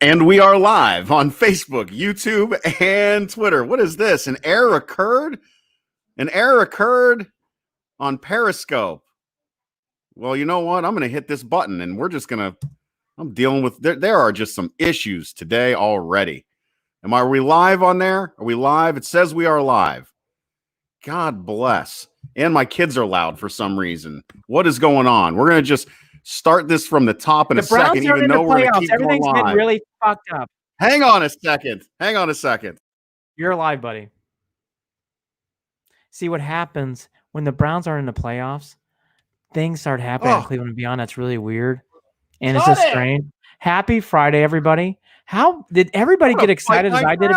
And we are live on Facebook, YouTube, and Twitter. What is this? An error occurred? An error occurred on Periscope. Well, you know what? I'm going to hit this button, and we're just going to, I'm dealing with, there are just some issues today already. Are we live on there? Are we live? It says we are live. God bless. And my kids are loud for some reason. What is going on? We're going to just start this from the top in a second, even though we're going to keep Everything's going live. been really fucked up. Hang on a second. Hang on a second. You're live, buddy. See what happens when the Browns are in the playoffs? Things start happening in Cleveland and beyond. That's really weird. And it's just strange. Happy Friday, everybody. How did everybody get excited as I did?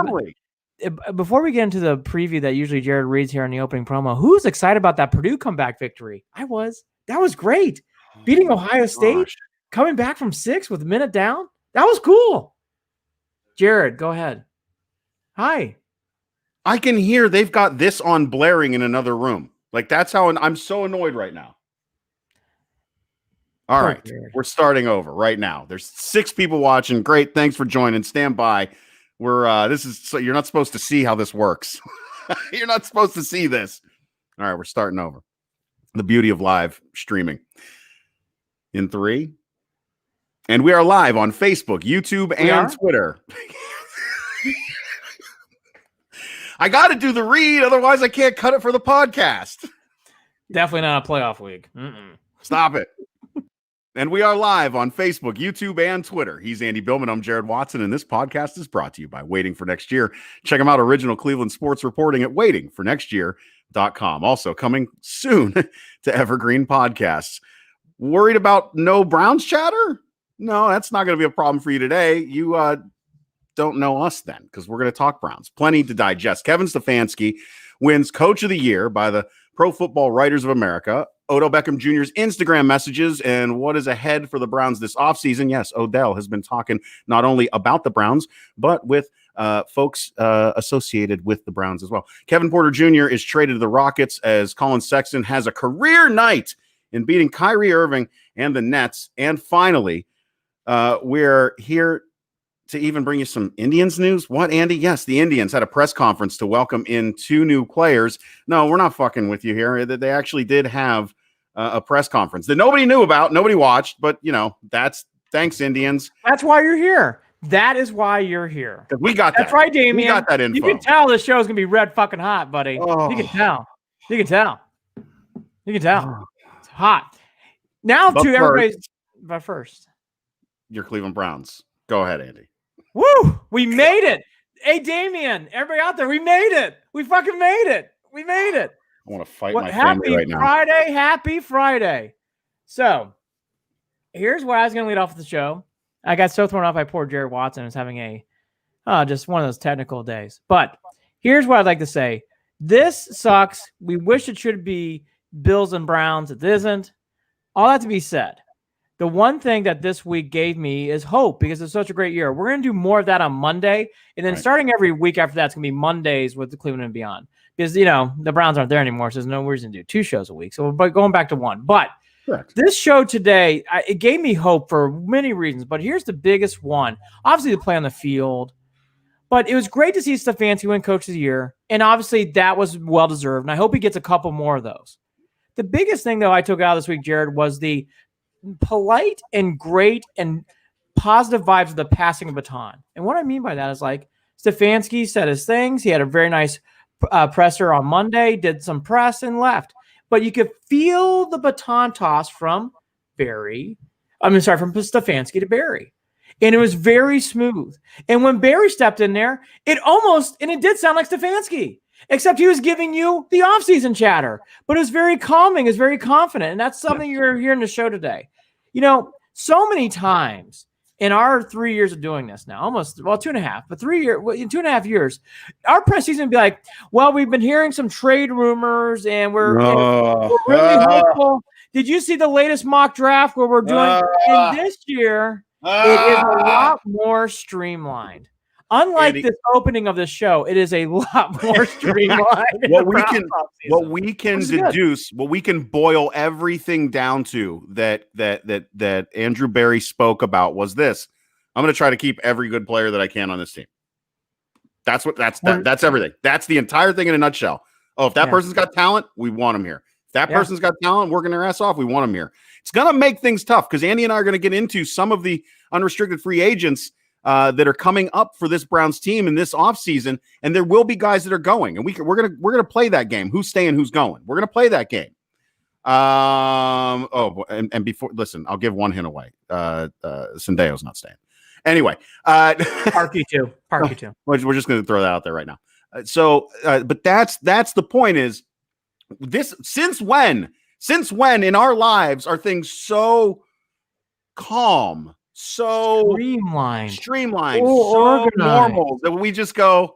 Before we get into the preview that usually Jared reads here in the opening promo, who's excited about that Purdue comeback victory? I was. That was great. Beating Ohio State, coming back from 6 with a minute down. That was cool. Jared, go ahead. Hi. I can hear they've got this on blaring in another room. Like, that's how I'm so annoyed right now. All right. We're starting over right now. There's 6 people watching. Great. Thanks for joining. Stand by. You're not supposed to see how this works. You're not supposed to see this. All right. We're starting over. The beauty of live streaming. In 3. And we are live on Facebook, YouTube, and Twitter. I got to do the read. Otherwise, I can't cut it for the podcast. Definitely not a playoff week. Stop it. And we are live on Facebook, YouTube, and Twitter. He's Andy Billman. I'm Jared Watson, and this podcast is brought to you by Waiting for Next Year. Check them out, original Cleveland sports reporting at waitingfornextyear.com. Also coming soon to Evergreen Podcasts. Worried about no Browns chatter? No, that's not going to be a problem for you today. You don't know us then, because we're going to talk Browns. Plenty to digest. Kenin Stefanski wins Coach of the Year by the Pro Football Writers of America. Odell Beckham Jr.'s Instagram messages and what is ahead for the Browns this offseason. Yes, Odell has been talking not only about the Browns, but with folks associated with the Browns as well. Kevin Porter Jr. is traded to the Rockets as Colin Sexton has a career night in beating Kyrie Irving and the Nets. And finally, we're here to even bring you some Indians news. What, Andy? Yes, the Indians had a press conference to welcome in 2 new players. No, we're not fucking with you here. They actually did have a press conference that nobody knew about, nobody watched, but, you know, thanks, Indians. That's why you're here. That is why you're here. We got that. That's right, Damien. We got that info. You can tell this show is going to be red fucking hot, buddy. Oh. You can tell. You can tell. You can tell. It's hot. Now but to everybody's... But first. Your Cleveland Browns. Go ahead, Andy. Woo! We made it. Hey, Damien, everybody out there, we made it. We fucking made it. We made it. I want to fight my family right now. Happy Friday. So, here's where I was going to lead off with the show. I got so thrown off by poor Jared Watson who's having just one of those technical days. But here's what I'd like to say. This sucks. We wish it should be Bills and Browns. It isn't. All that to be said. The one thing that this week gave me is hope because it's such a great year. We're going to do more of that on Monday. And then starting every week after that, it's going to be Mondays with the Cleveland and beyond. Because, you know, the Browns aren't there anymore, so there's no reason to do 2 shows a week. So we're going back to 1. But this show today, it gave me hope for many reasons. But here's the biggest one. Obviously, the play on the field. But it was great to see Stefanski win Coach of the Year. And obviously, that was well-deserved. And I hope he gets a couple more of those. The biggest thing, though, I took out this week, Jared, was the polite and great and positive vibes of the passing of baton. And what I mean by that is, like, Stefanski said his things. He had a very nice presser on Monday, did some press and left. But you could feel the baton toss from Stefanski to Barry. And it was very smooth. And when Barry stepped in there, it did sound like Stefanski. Except he was giving you the offseason chatter. But it was very calming. It was very confident. And that's something you're hearing the show today. You know, so many times in our 3 years of doing this now, 2.5, but 3 years, in 2.5 years, our press season would be like, well, we've been hearing some trade rumors and we're really hopeful. Did you see the latest mock draft where we're doing in this year? It is a lot more streamlined. Unlike this opening of this show, it is a lot more streamlined. What we can deduce, what we can boil everything down to that Andrew Barry spoke about was this: I'm going to try to keep every good player that I can on this team. That's everything. That's the entire thing in a nutshell. Oh, if that person's got talent, we want them here. If that person's got talent, working their ass off, we want them here. It's going to make things tough because Andy and I are going to get into some of the unrestricted free agents that are coming up for this Browns team in this offseason, and there will be guys that are going, and we're gonna play that game. Who's staying? Who's going? We're gonna play that game. And before, listen, I'll give one hint away. Sendejo's not staying. Anyway, Parky too. We're just gonna throw that out there right now. But that's the point. Is this since when in our lives are things so calm? So streamlined, so normal that we just go,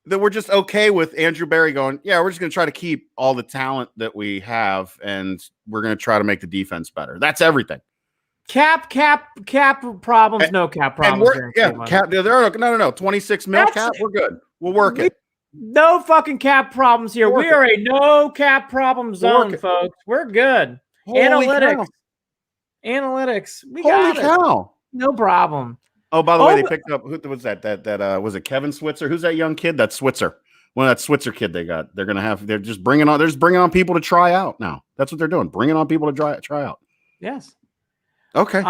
that we're just okay with Andrew Berry going, yeah, we're just going to try to keep all the talent that we have, and we're going to try to make the defense better. That's everything. Cap problems, no cap problems. Cap. No. 26 mil cap. We're good. We'll work it. No fucking cap problems here. We are a no cap problem zone, folks. We're good. Analytics. We got it. Holy cow. No problem. Oh, by the way, they picked up, who was that? That was it Kevin Switzer? Who's that young kid? That's Switzer. Well, that Switzer kid they got. They're just bringing on people to try out now. That's what they're doing. Bringing on people to try out. Yes. Okay.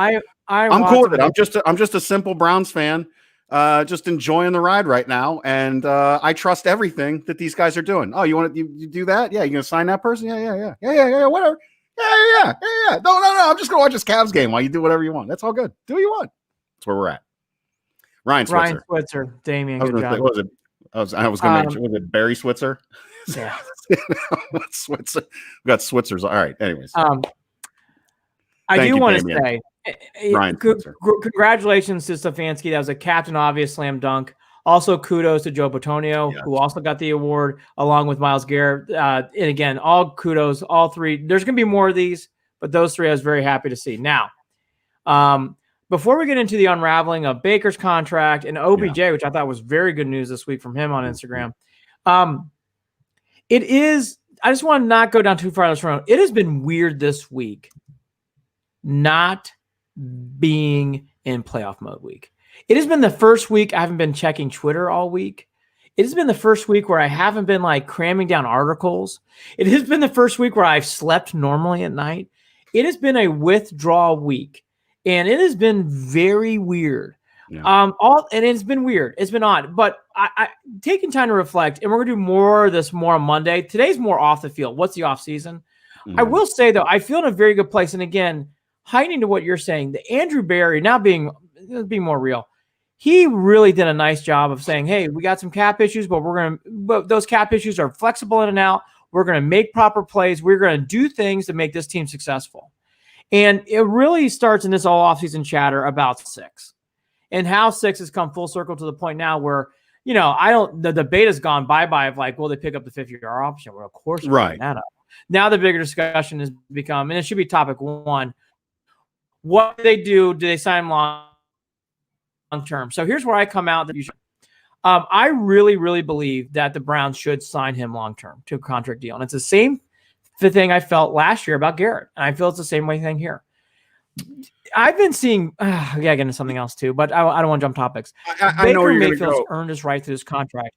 I'm cool with it. I'm just a simple Browns fan. Just enjoying the ride right now. And I trust everything that these guys are doing. Oh, you do that? Yeah. You gonna sign that person? Yeah. Whatever. Yeah. No. I'm just gonna watch this Cavs game while you do whatever you want. That's all good. Do what you want. That's where we're at. Ryan Switzer, Damian. Good job. I was going to mention, was it Barry Switzer? Yeah. Switzer. We got Switzers. All right. Anyways. I do want to say, Ryan congratulations to Stefanski. That was a captain obvious slam dunk. Also, kudos to Joe Bitonio, who also got the award along with Myles Garrett. And again, all kudos, all three. There's going to be more of these, but those three I was very happy to see. Now, before we get into the unraveling of Baker's contract and OBJ, which I thought was very good news this week from him on Instagram, I just want to not go down too far on this road. It has been weird this week not being in playoff mode week. It has been the first week I haven't been checking Twitter all week. It has been the first week where I haven't been like cramming down articles. It has been the first week where I've slept normally at night. It has been a withdrawal week, and it has been very weird. Yeah. And it's been weird. It's been odd, but I taking time to reflect, and we're gonna do more of this more on Monday. Today's more off the field. What's the off season? I will say though, I feel in a very good place. And again, heightening to what you're saying, the Andrew Berry now being more real. He really did a nice job of saying, hey, we got some cap issues, but those cap issues are flexible in and out. We're going to make proper plays. We're going to do things to make this team successful. And it really starts in this all offseason chatter about Six and how Six has come full circle to the point now where, the debate has gone bye-bye of like, will they pick up the 5-year option? Well, of course, we're right. That up. Now the bigger discussion has become, and it should be topic one, what do they do? Do they sign long term? So here's where I come out. I really, really believe that the Browns should sign him long term to a contract deal. And it's the same thing I felt last year about Garrett. And I feel it's the same thing here. I've been seeing, get into something else too, but I don't want to jump topics. I know you're Mayfield's earned his right to his contract.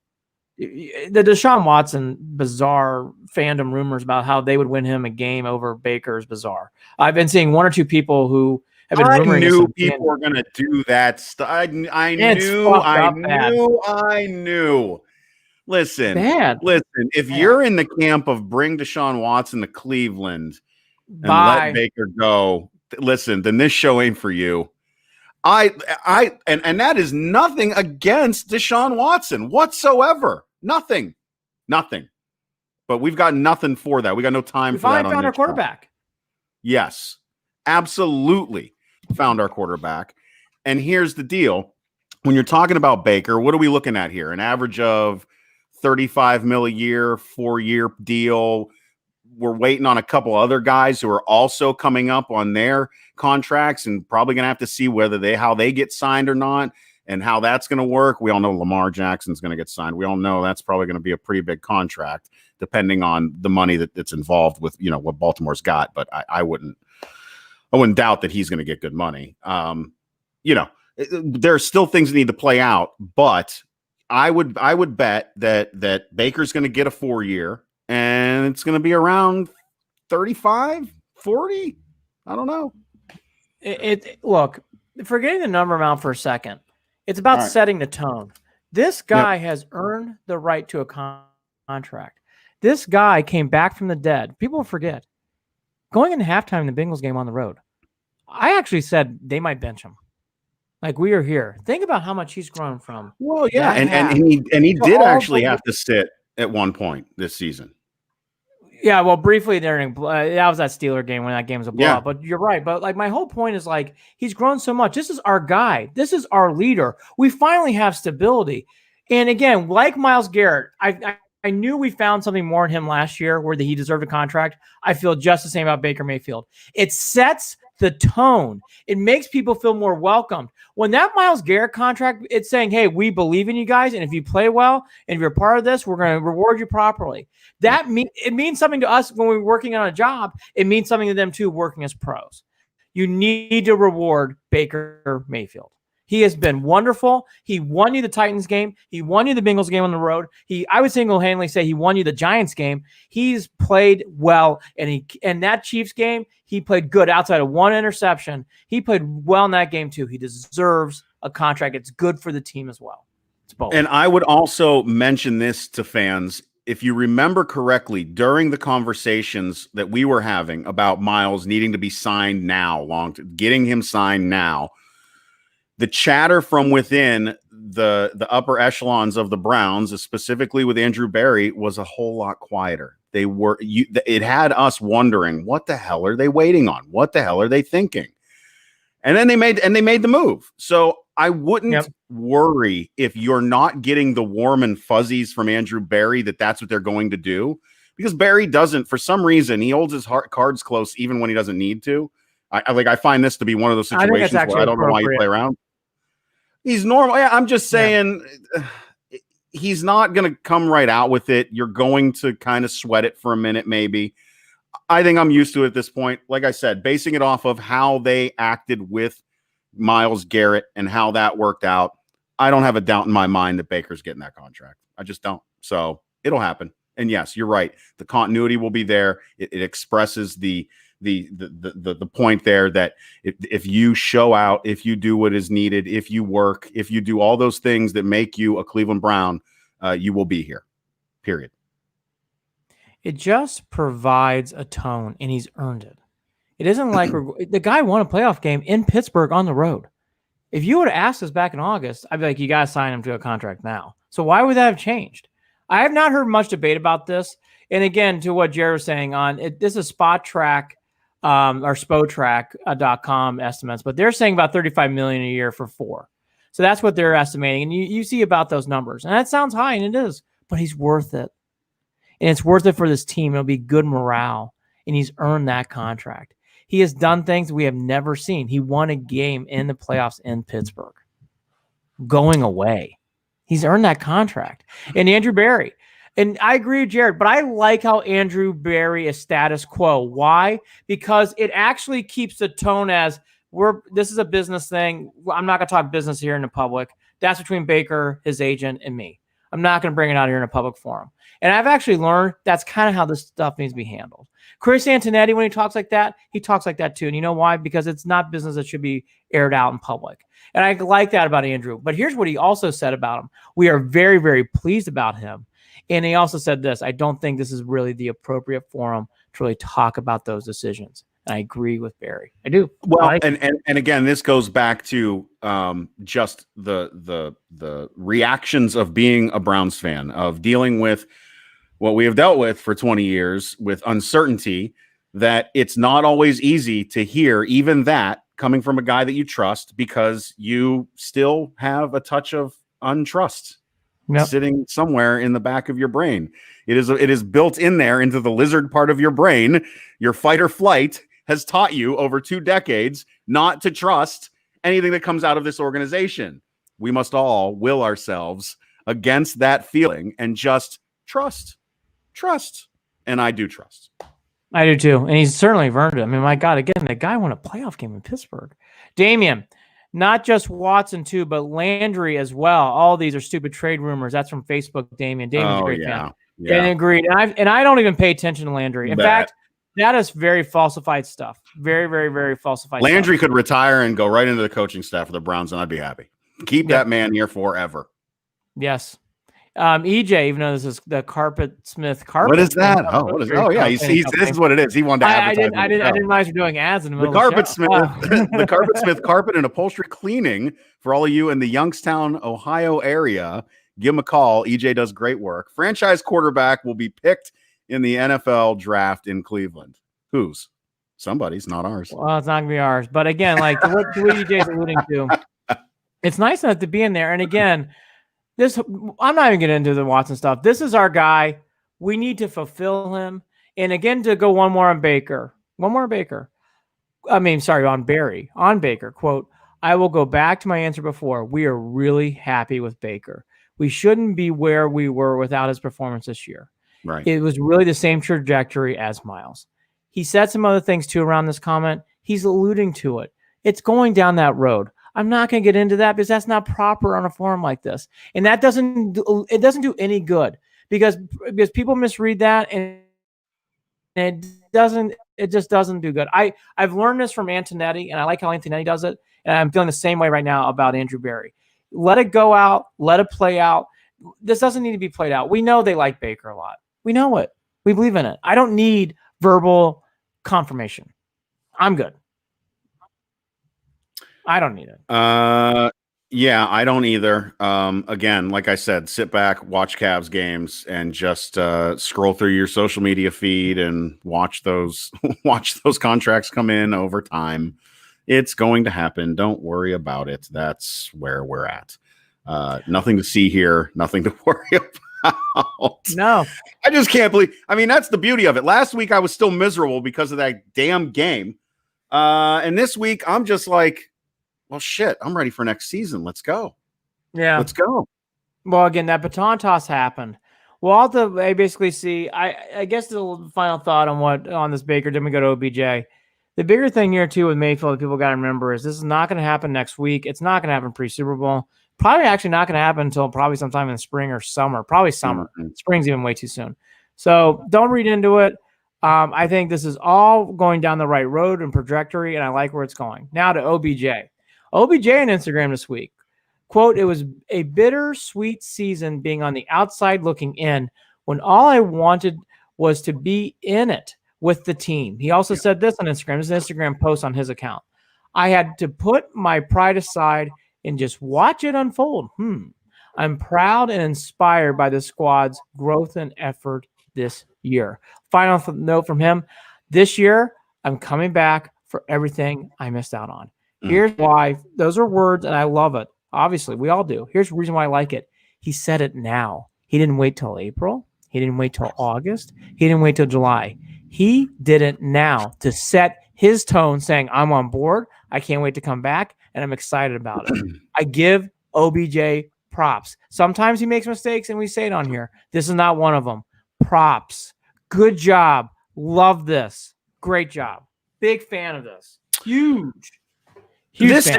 The Deshaun Watson bizarre fandom rumors about how they would win him a game over Baker is bizarre. I've been seeing one or two people who have been rumoring. I knew people were going to do that stuff. I knew. Listen. If you're in the camp of bring Deshaun Watson to Cleveland and let Baker go, listen, then this show ain't for you. And that is nothing against Deshaun Watson whatsoever. Nothing. But we've got nothing for that. We got no time for that. Found our quarterback. Yes, absolutely. Found our quarterback. And here's the deal. When you're talking about Baker, what are we looking at here? An average of $35 million a year, 4-year deal. We're waiting on a couple other guys who are also coming up on their contracts and probably going to have to see how they get signed or not and how that's going to work. We all know Lamar Jackson's going to get signed. We all know that's probably going to be a pretty big contract depending on the money that's involved with, what Baltimore's got. But I wouldn't doubt that he's going to get good money. There are still things that need to play out, but I would bet that Baker's going to get a 4-year and it's going to be around 35, 40. I don't know. Look, forgetting the number amount for a second, it's about setting the tone. This guy has earned the right to a contract. This guy came back from the dead. People forget. Going into halftime in the Bengals game on the road, I actually said they might bench him. Like, we are here. Think about how much he's grown from. Well, yeah, and he did actually have to sit at one point this season. Yeah, well, briefly during that was that Steeler game when that game was a blowout. But you're right. But like, my whole point is, like, he's grown so much. This is our guy. This is our leader. We finally have stability. And again, like Myles Garrett, I knew we found something more in him last year where he deserved a contract. I feel just the same about Baker Mayfield. It sets the tone. It makes people feel more welcomed. When that Myles Garrett contract, it's saying, hey, we believe in you guys, and if you play well, and if you're part of this, we're going to reward you properly. It means something to us when we're working on a job. It means something to them too, working as pros. You need to reward Baker Mayfield. He has been wonderful. He won you the Titans game. He won you the Bengals game on the road. I would single-handedly say he won you the Giants game. He's played well, and that Chiefs game, he played good outside of one interception. He played well in that game too. He deserves a contract. It's good for the team as well. It's both. And I would also mention this to fans. If you remember correctly, during the conversations that we were having about Myles needing to be signed now, getting him signed now, the chatter from within the upper echelons of the Browns, specifically with Andrew Berry, was a whole lot quieter. It had us wondering, what the hell are they waiting on? What the hell are they thinking? And then they made the move. So I wouldn't worry if you're not getting the warm and fuzzies from Andrew Berry that's what they're going to do, because Berry doesn't, for some reason, he holds his cards close even when he doesn't need to. I find this to be one of those situations where I don't know why you play around. He's normal. Yeah, I'm just saying he's not going to come right out with it. You're going to kind of sweat it for a minute, maybe. I think I'm used to it at this point. Like I said, basing it off of how they acted with Myles Garrett and how that worked out, I don't have a doubt in my mind that Baker's getting that contract. I just don't. So it'll happen. And yes, you're right. The continuity will be there. It expresses the point there that if you show out, if you do what is needed, if you work, if you do all those things that make you a Cleveland Brown, you will be here, period. It just provides a tone, and he's earned it. It isn't like the guy won a playoff game in Pittsburgh on the road. If you would have asked us back in August, I'd be like, you got to sign him to a contract now. So why would that have changed? I have not heard much debate about this. And again, to what Jared was saying this is Spot Track or Spotrac.com estimates, but they're saying about $35 million a year for 4. So that's what they're estimating. And you see about those numbers. And that sounds high, and it is, but he's worth it. And it's worth it for this team. It'll be good morale. And he's earned that contract. He has done things we have never seen. He won a game in the playoffs in Pittsburgh, going away. He's earned that contract. And Andrew Berry. And I agree with Jared, but I like how Andrew Berry is status quo. Why? Because it actually keeps the tone as this is a business thing. I'm not going to talk business here in the public. That's between Baker, his agent, and me. I'm not going to bring it out here in a public forum. And I've actually learned that's kind of how this stuff needs to be handled. Chris Antonetti, when he talks like that, he talks like that too. And you know why? Because it's not business that should be aired out in public. And I like that about Andrew. But here's what he also said about him. We are very, very pleased about him. And he also said this: I don't think this is really the appropriate forum to really talk about those decisions. And I agree with Barry. I do. Well, and again, this goes back to just the reactions of being a Browns fan, of dealing with what we have dealt with for 20 years with uncertainty, that it's not always easy to hear even that coming from a guy that you trust, because you still have a touch of untrust sitting somewhere in the back of your brain. It is built in there into the lizard part of your brain. Your fight or flight has taught you over 2 decades not to trust anything that comes out of this organization. We must all will ourselves against that feeling and just trust. And I do trust. I do too. And he's certainly earned it. I mean, my God, again, that guy won a playoff game in Pittsburgh. Damian, Not just Watson too, but Landry as well. All these are stupid trade rumors. That's from Facebook. Damian's a great fan. Yeah. And agreed. And I don't even pay attention to Landry. In fact, that is very falsified stuff. Very, very, very falsified. Landry could retire and go right into the coaching staff of the Browns, and I'd be happy. Keep that man here forever. Yes. EJ, even though this is the Carpet Smith carpet. What is that? What is? Oh yeah, this is what it is. He wanted to advertise. I didn't realize you're doing ads in the middle the of Carpet the Smith, the Carpet Smith carpet and upholstery cleaning for all of you in the Youngstown, Ohio area. Give him a call. EJ does great work. Franchise quarterback will be picked in the NFL draft in Cleveland. Whose? Somebody's, not ours. Well, it's not gonna be ours. But again, like what EJ's alluding to, it's nice enough to be in there. And again, I'm not even getting into the Watson stuff. This is our guy. We need to fulfill him. And again, to go one more on Baker. On Barry. On Baker. Quote, I will go back to my answer before. We are really happy with Baker. We shouldn't be where we were without his performance this year. Right. It was really the same trajectory as Miles. He said some other things too around this comment. He's alluding to it. It's going down that road. I'm not going to get into that because that's not proper on a forum like this. And that doesn't do any good because people misread that and it just doesn't do good. I've learned this from Antonetti, and I like how Antonetti does it. And I'm feeling the same way right now about Andrew Berry. Let it go out. Let it play out. This doesn't need to be played out. We know they like Baker a lot. We know it. We believe in it. I don't need verbal confirmation. I'm good. I don't need it. Yeah, I don't either. Again, like I said, sit back, watch Cavs games, and just scroll through your social media feed and watch those contracts come in over time. It's going to happen. Don't worry about it. That's where we're at. Nothing to see here. Nothing to worry about. No. I just can't believe. I mean, that's the beauty of it. Last week, I was still miserable because of that damn game. And this week, I'm just like, well, shit, I'm ready for next season. Let's go. Yeah. Let's go. Well, again, that baton toss happened. Well, I basically see, I guess the final thought on this Baker, then we go to OBJ. The bigger thing here, too, with Mayfield that people got to remember is this is not going to happen next week. It's not going to happen pre-Super Bowl. Probably actually not going to happen until probably sometime in the spring or summer. Probably summer. Mm-hmm. Spring's even way too soon. So don't read into it. I think this is all going down the right road and trajectory, and I like where it's going. Now to OBJ. OBJ on Instagram this week. Quote, it was a bittersweet season being on the outside looking in when all I wanted was to be in it with the team. He also said this on Instagram. This is an Instagram post on his account. I had to put my pride aside and just watch it unfold. I'm proud and inspired by the squad's growth and effort this year. Final note from him. This year, I'm coming back for everything I missed out on. Here's why. Those are words, and I love it. Obviously, we all do. Here's the reason why I like it. He said it now. He didn't wait till April. He didn't wait till August. He didn't wait till July. He did it now to set his tone saying, I'm on board. I can't wait to come back, and I'm excited about it. I give OBJ props. Sometimes he makes mistakes, and we say it on here. This is not one of them. Props. Good job. Love this. Great job. Big fan of this. Huge. This,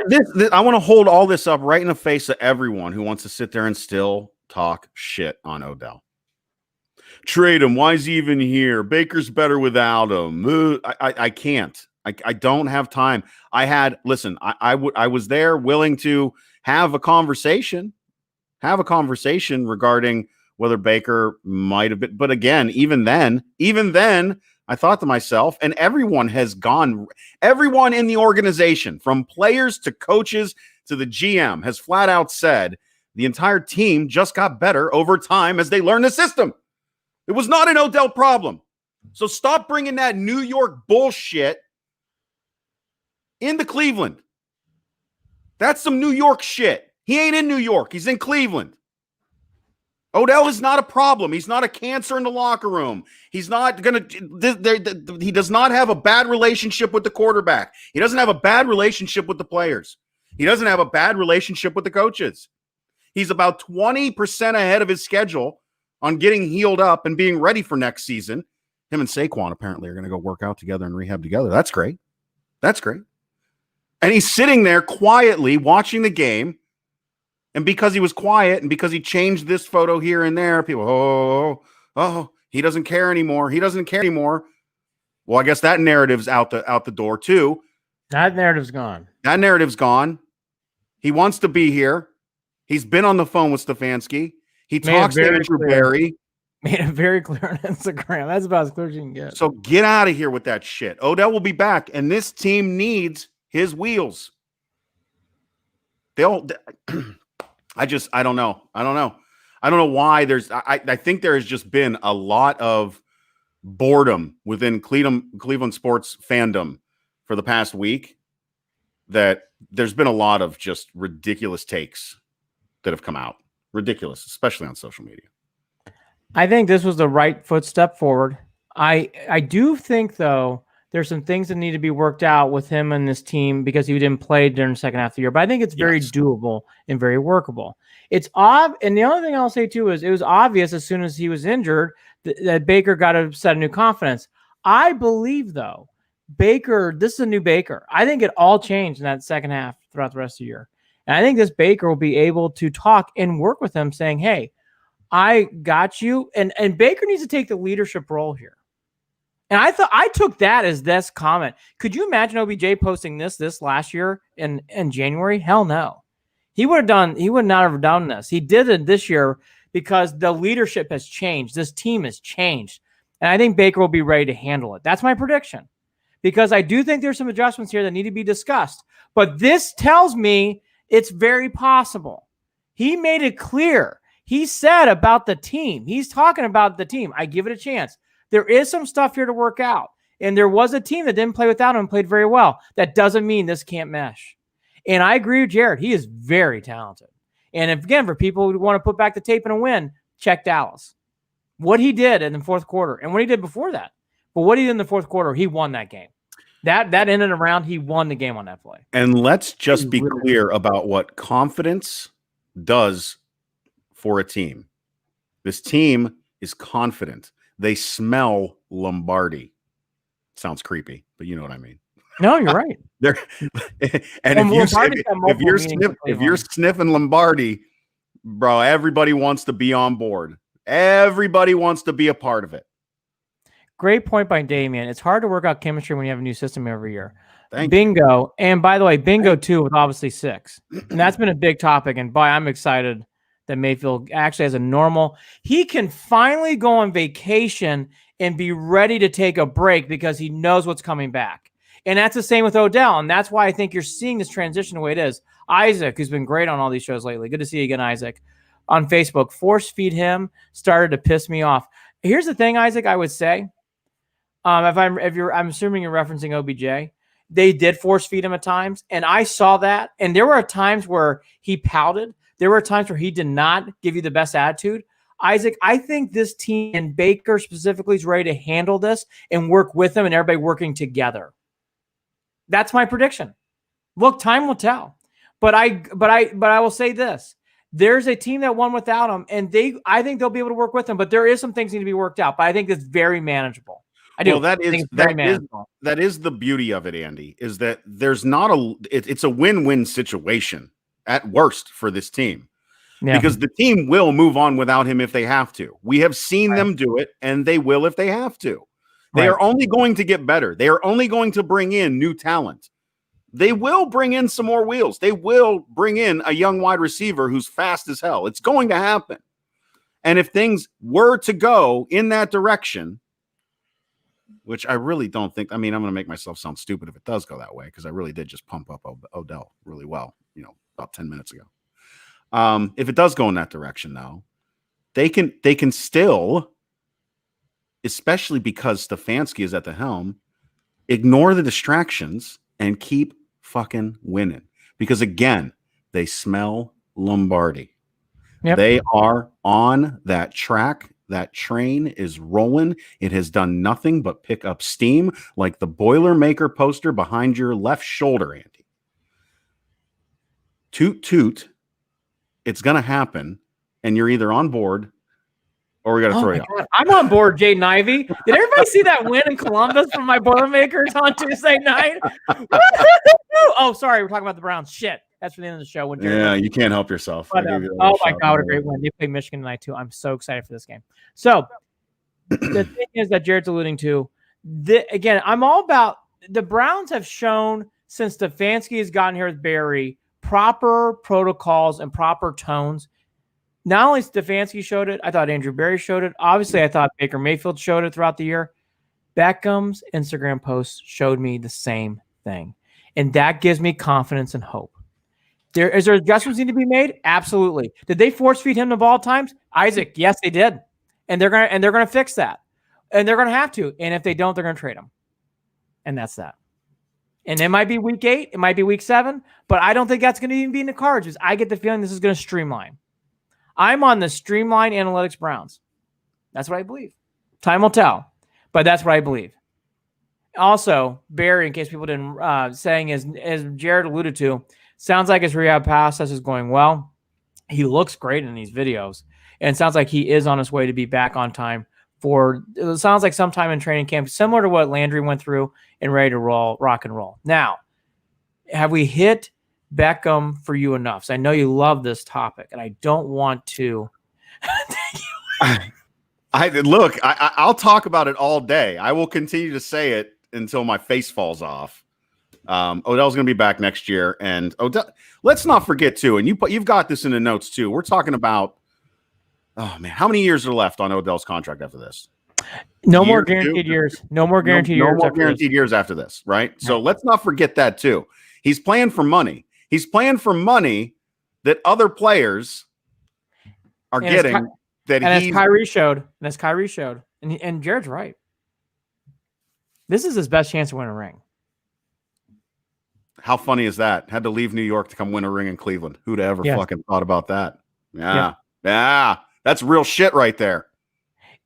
I want to hold all this up right in the face of everyone who wants to sit there and still talk shit on Odell. Trade him. Why is he even here? Baker's better without him. I can't. I don't have time. I was there willing to have a conversation regarding whether Baker might have been. But again, even then, I thought to myself, and everyone in the organization, from players to coaches to the GM, has flat out said the entire team just got better over time as they learned the system. It was not an Odell problem. So stop bringing that New York bullshit into Cleveland. That's some New York shit. He ain't in New York. He's in Cleveland. Odell is not a problem. He's not a cancer in the locker room. He's not going to – he does not have a bad relationship with the quarterback. He doesn't have a bad relationship with the players. He doesn't have a bad relationship with the coaches. He's about 20% ahead of his schedule on getting healed up and being ready for next season. Him and Saquon apparently are going to go work out together and rehab together. That's great. And he's sitting there quietly watching the game. And because he was quiet and because he changed this photo here and there, people, he doesn't care anymore. He doesn't care anymore. Well, I guess that narrative's out the door too. That narrative's gone. That narrative's gone. He wants to be here. He's been on the phone with Stefanski. He talks to Andrew Barry. Made it very clear on Instagram. That's about as clear as you can get. So get out of here with that shit. Odell will be back, and this team needs his wheels. I don't know. I don't know why I think there has just been a lot of boredom within Cleveland sports fandom for the past week, that there's been a lot of just ridiculous takes that have come out. Ridiculous, especially on social media. I think this was the right footstep forward. I do think, though, there's some things that need to be worked out with him and this team because he didn't play during the second half of the year. But I think it's very doable and very workable. It's odd. And the other thing I'll say, too, is it was obvious as soon as he was injured that Baker got to set a new confidence. I believe, though, Baker, this is a new Baker. I think it all changed in that second half throughout the rest of the year. And I think this Baker will be able to talk and work with him saying, hey, I got you. And Baker needs to take the leadership role here. And I took that as this comment. Could you imagine OBJ posting this last year in January? Hell no. He would not have done this. He did it this year because the leadership has changed. This team has changed. And I think Baker will be ready to handle it. That's my prediction. Because I do think there's some adjustments here that need to be discussed. But this tells me it's very possible. He made it clear. He said about the team. He's talking about the team. I give it a chance. There is some stuff here to work out. And there was a team that didn't play without him and played very well. That doesn't mean this can't mesh. And I agree with Jared. He is very talented. And again, for people who want to put back the tape and a win, check Dallas. What he did in the fourth quarter and what he did before that. But what he did in the fourth quarter, he won that game. That ended around, he won the game on that play. And let's just be clear about what confidence does for a team. This team is confident. They smell Lombardi. Sounds creepy, but you know what I mean. No, you're right. And if you're sniffing Lombardi, bro, everybody wants to be on board. Everybody wants to be a part of it. Great point by Damian. It's hard to work out chemistry when you have a new system every year. Bingo. And by the way, bingo too with obviously 6. And that's been a big topic. And boy, I'm excited that Mayfield actually has a normal. He can finally go on vacation and be ready to take a break because he knows what's coming back. And that's the same with Odell. And that's why I think you're seeing this transition the way it is. Isaac, who's been great on all these shows lately. Good to see you again, Isaac. On Facebook, force feed him started to piss me off. Here's the thing, Isaac, I'm assuming you're referencing OBJ. They did force feed him at times, and I saw that. And there were times where he pouted. There were times where he did not give you the best attitude. Isaac, I think this team and Baker specifically is ready to handle this and work with them and everybody working together. That's my prediction. Look, time will tell. But I will say this. There's a team that won without him, and I think they'll be able to work with him, but there is some things need to be worked out. But I think it's very manageable. I do. Well, that is the beauty of it, Andy, is that there's not it's a win-win situation at worst for this team. Yeah. Because the team will move on without him if they have to. We have seen them do it, and they will if they have to. They are only going to get better. They are only going to bring in new talent. They will bring in some more wheels. They will bring in a young wide receiver who's fast as hell. It's going to happen. And if things were to go in that direction, which I really don't think, I'm going to make myself sound stupid if it does go that way, because I really did just pump up Odell really well, about 10 minutes ago. If it does go in that direction, though, they can still, especially because Stefanski is at the helm, ignore the distractions and keep fucking winning. Because again, they smell Lombardi. Yep. They are on that track. That train is rolling. It has done nothing but pick up steam like the Boilermaker poster behind your left shoulder, Andy. Toot, toot. It's going to happen, and you're either on board or we got to Oh throw my you out? God. I'm on board, Jaden Ivey. Did everybody see that win in Columbus from my Boilermakers on Tuesday night? Oh, sorry. We're talking about the Browns. Shit. That's for the end of the show. When Yeah, you can't help yourself. But, I gave you a oh little my shout God, what a out. great win. They play Michigan tonight too. I'm so excited for this game. So the thing is that Jared's alluding to, again, I'm all about the Browns have shown since Stefanski has gotten here with Barry proper protocols and proper tones. Not only Stefanski showed it, I thought Andrew Barry showed it. Obviously, I thought Baker Mayfield showed it throughout the year. Beckham's Instagram post showed me the same thing. And that gives me confidence and hope. Is there adjustments need to be made? Absolutely. Did they force feed him the ball at times? Isaac, yes, they did. And they're gonna fix that. And they're gonna have to. And if they don't, they're gonna trade him. And that's that. And it might be week 8, it might be week 7, but I don't think that's gonna even be in the cards because I get the feeling this is gonna streamline. I'm on the streamline analytics Browns. That's what I believe. Time will tell, but that's what I believe. Also, Barry, in case people didn't saying as Jared alluded to, sounds like his rehab process is going well. He looks great in these videos, and it sounds like he is on his way to be back on time for. It sounds like sometime in training camp, similar to what Landry went through, and ready to rock and roll. Now, have we hit Beckham for you enough? So I know you love this topic, and I don't want to. I'll talk about it all day. I will continue to say it until my face falls off. Odell's going to be back next year, and Odell. Let's not forget too, and you've got this in the notes too. We're talking about, oh man, how many years are left on Odell's contract after this? No more guaranteed years. No more guaranteed years. No more guaranteed years after this, right? So let's not forget that too. He's playing for money. He's playing for money that other players are getting. As Kyrie showed, and Jared's right. This is his best chance to win a ring. How funny is that? Had to leave New York to come win a ring in Cleveland. Who'd ever fucking thought about that? Yeah. That's real shit right there.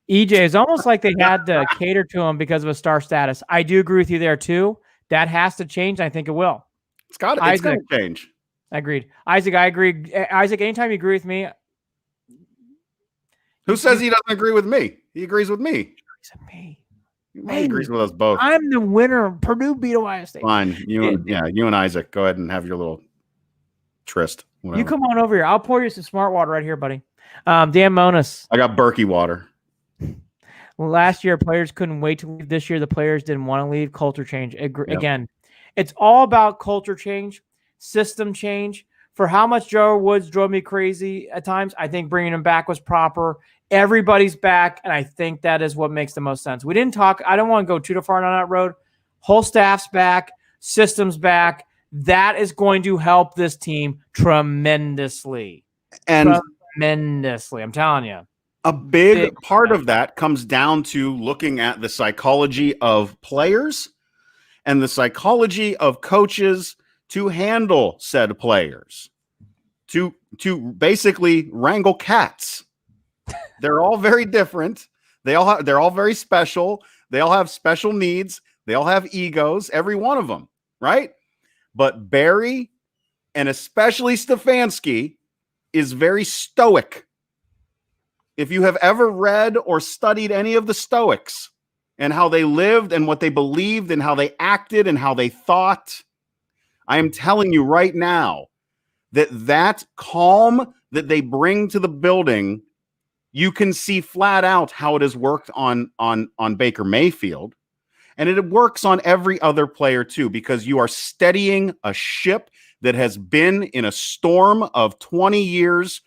EJ, it's almost like they had to cater to him because of a star status. I do agree with you there too. That has to change. I think it will. It's got to change. Agreed. Isaac, I agree. Isaac, anytime you agree with me. Who says he doesn't agree with me? He agrees with me. He agrees with me. He agrees with us both. I'm the winner. Purdue beat Ohio State. Fine. You and Isaac, go ahead and have your little tryst. Whatever. You come on over here. I'll pour you some smart water right here, buddy. Dan Monis. I got Berkey water. Last year, players couldn't wait to leave. This year, the players didn't want to leave. Culture change. Again, it's all about culture change, system change. For how much Joe Woods drove me crazy at times, I think bringing him back was proper. Everybody's back, and I think that is what makes the most sense. We didn't talk. I don't want to go too far down that road. Whole staff's back. System's back. That is going to help this team tremendously. Tremendously. I'm telling you. A big part of that comes down to looking at the psychology of players and the psychology of coaches to handle said players, to basically wrangle cats. They're all very different. They're all very special. They all have special needs. They all have egos, every one of them, right? But Barry, and especially Stefanski, is very stoic. If you have ever read or studied any of the Stoics and how they lived and what they believed and how they acted and how they thought, I am telling you right now that calm that they bring to the building, you can see flat out how it has worked on Baker Mayfield. And it works on every other player too, because you are steadying a ship that has been in a storm of 20 years